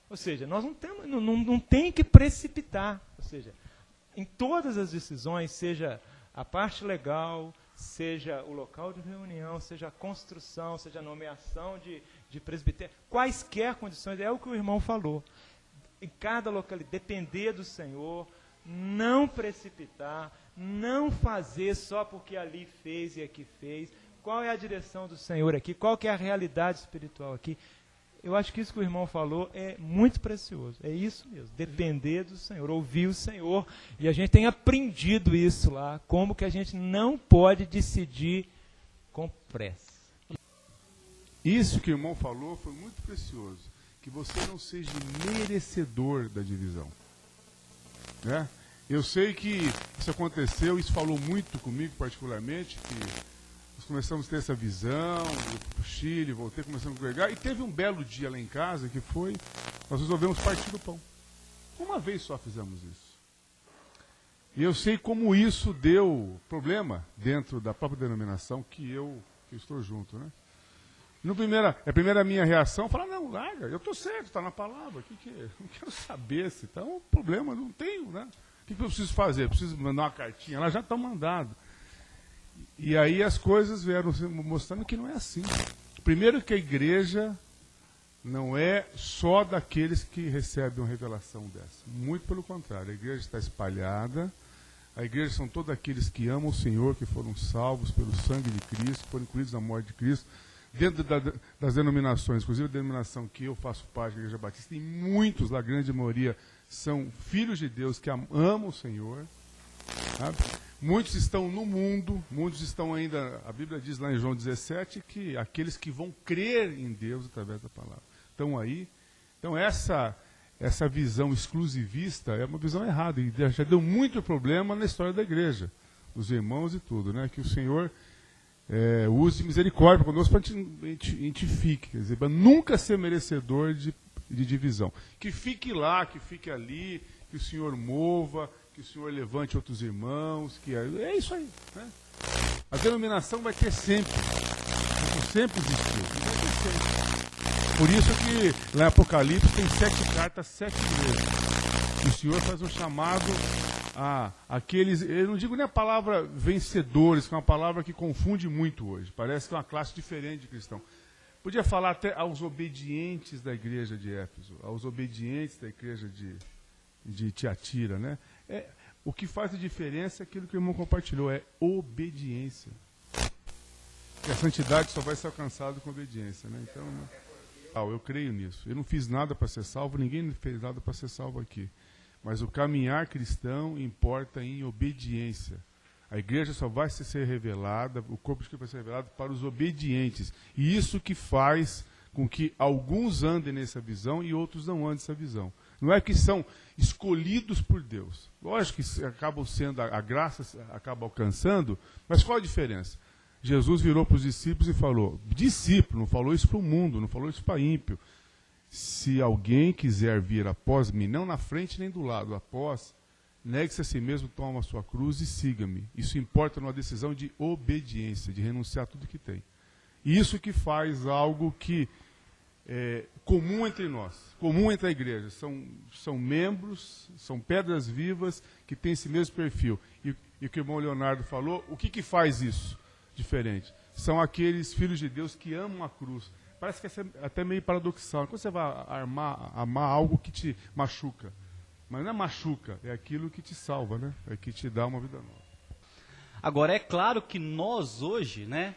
Ou seja, nós não tem que precipitar. Ou seja, em todas as decisões, seja a parte legal, seja o local de reunião, seja a construção, seja a nomeação de presbitério, quaisquer condições, é o que o irmão falou. Em cada localidade, depender do Senhor, não precipitar, não fazer só porque ali fez e aqui fez. Qual é a direção do Senhor aqui? Qual que é a realidade espiritual aqui? Eu acho que isso que o irmão falou é muito precioso. É isso mesmo, depender do Senhor, ouvir o Senhor. E a gente tem aprendido isso lá, como que a gente não pode decidir com pressa. Isso que o irmão falou foi muito precioso. Que você não seja merecedor da divisão. Né? Eu sei que isso aconteceu, isso falou muito comigo particularmente, que nós começamos a ter essa visão, eu fui para o Chile, voltei, começamos a congregar, e teve um belo dia lá em casa que foi, nós resolvemos partir do pão. Uma vez só fizemos isso. E eu sei como isso deu problema dentro da própria denominação que eu estou junto, né? A primeira minha reação é falar, não, larga, eu estou certo, está na palavra. Que é? Não quero saber se está um problema, não tenho, né? O que eu preciso fazer? Eu preciso mandar uma cartinha, elas já estão mandadas. E aí as coisas vieram mostrando que não é assim. Primeiro que a igreja não é só daqueles que recebem uma revelação dessa. Muito pelo contrário, a igreja está espalhada. A igreja são todos aqueles que amam o Senhor, que foram salvos pelo sangue de Cristo, foram incluídos na morte de Cristo. Dentro das denominações, inclusive a denominação que eu faço parte da Igreja Batista, tem muitos, a grande maioria, são filhos de Deus que amam o Senhor. Sabe? Muitos estão no mundo, muitos estão ainda, a Bíblia diz lá em João 17, que aqueles que vão crer em Deus através da palavra. Estão aí. Então essa visão exclusivista é uma visão errada, e já deu muito problema na história da igreja, dos irmãos e tudo, né? Que o Senhor use misericórdia conosco para que a gente fique, quer dizer, para nunca ser merecedor de divisão. Que fique lá, que fique ali, que o Senhor mova, que o Senhor levante outros irmãos, é isso aí. Né? A denominação vai ter sempre existiu, vai ter sempre. Por isso que lá em Apocalipse tem 7 cartas, 7 igrejas. O Senhor faz um chamado aqueles, eu não digo nem a palavra vencedores, que é uma palavra que confunde muito hoje, parece que é uma classe diferente de cristão. Podia falar até aos obedientes da igreja de Éfeso, aos obedientes da igreja de Tiatira, né? O que faz a diferença é aquilo que o irmão compartilhou, é obediência. E a santidade só vai ser alcançada com obediência, né? Então, eu creio nisso. Eu não fiz nada para ser salvo, ninguém fez nada para ser salvo aqui. Mas o caminhar cristão importa em obediência. A igreja só vai ser revelada, o corpo de Cristo vai ser revelado para os obedientes. E isso que faz com que alguns andem nessa visão e outros não andem nessa visão. Não é que são escolhidos por Deus. Lógico que acabam sendo, a graça acaba alcançando, mas qual a diferença? Jesus virou para os discípulos e falou, discípulo, não falou isso para o mundo, não falou isso para ímpio. Se alguém quiser vir após mim, não na frente nem do lado, após, negue-se a si mesmo, toma a sua cruz e siga-me. Isso importa numa decisão de obediência, de renunciar a tudo que tem. Isso que faz algo que é comum entre nós, comum entre a igreja. São membros, são pedras vivas que têm esse mesmo perfil. E o que o irmão Leonardo falou, o que faz isso diferente? São aqueles filhos de Deus que amam a cruz. Parece que é até meio paradoxal. Quando você vai amar algo que te machuca. Mas não é machuca, é aquilo que te salva, né? É que te dá uma vida nova. Agora, é claro que nós hoje, né,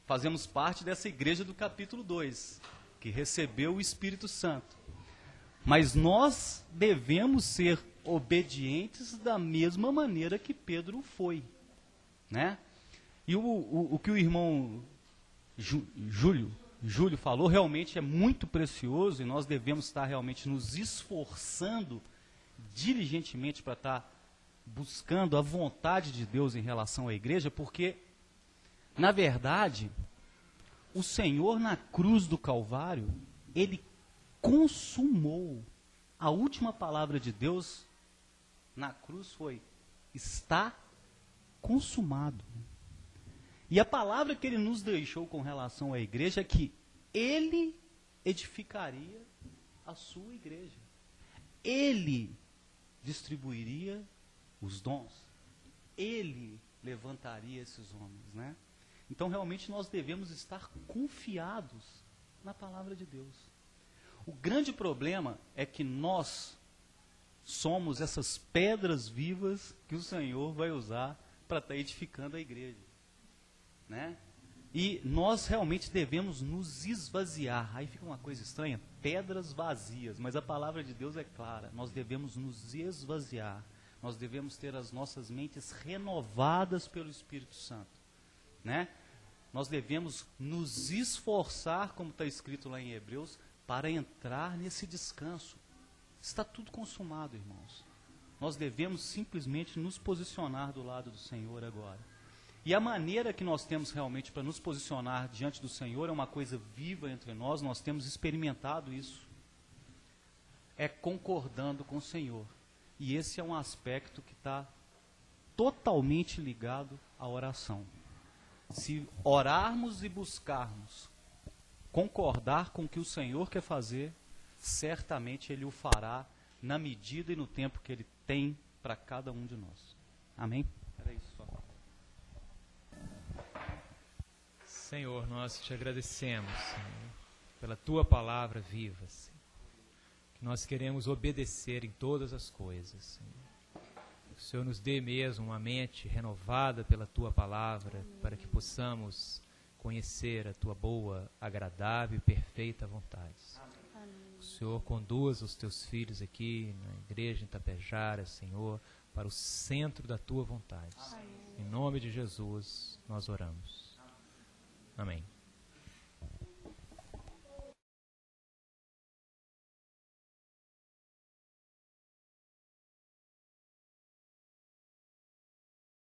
fazemos parte dessa igreja do capítulo 2, que recebeu o Espírito Santo. Mas nós devemos ser obedientes da mesma maneira que Pedro foi, né? E o que o irmão Júlio falou realmente é muito precioso e nós devemos estar realmente nos esforçando diligentemente para estar buscando a vontade de Deus em relação à igreja, porque, na verdade, o Senhor na cruz do Calvário, Ele consumou. A última palavra de Deus na cruz foi, está consumado. E a palavra que Ele nos deixou com relação à igreja é que Ele edificaria a sua igreja. Ele distribuiria os dons. Ele levantaria esses homens, né? Então, realmente, nós devemos estar confiados na palavra de Deus. O grande problema é que nós somos essas pedras vivas que o Senhor vai usar para estar edificando a igreja, né? E nós realmente devemos nos esvaziar. Aí fica uma coisa estranha, pedras vazias, mas a palavra de Deus é clara. Nós devemos nos esvaziar. Nós devemos ter as nossas mentes renovadas pelo Espírito Santo, né? Nós devemos nos esforçar, como está escrito lá em Hebreus, para entrar nesse descanso. Está tudo consumado, irmãos. Nós devemos simplesmente nos posicionar do lado do Senhor agora. E a maneira que nós temos realmente para nos posicionar diante do Senhor é uma coisa viva entre nós temos experimentado isso. É concordando com o Senhor. E esse é um aspecto que está totalmente ligado à oração. Se orarmos e buscarmos concordar com o que o Senhor quer fazer, certamente Ele o fará na medida e no tempo que Ele tem para cada um de nós. Amém? Era isso só. Senhor, nós te agradecemos, Senhor, pela tua palavra viva, Senhor. Que nós queremos obedecer em todas as coisas, Senhor. Que o Senhor nos dê mesmo uma mente renovada pela tua palavra, para que possamos conhecer a tua boa, agradável e perfeita vontade. O Senhor conduza os teus filhos aqui na igreja em Tapejara, Senhor, para o centro da tua vontade. Em nome de Jesus, nós oramos. Amém.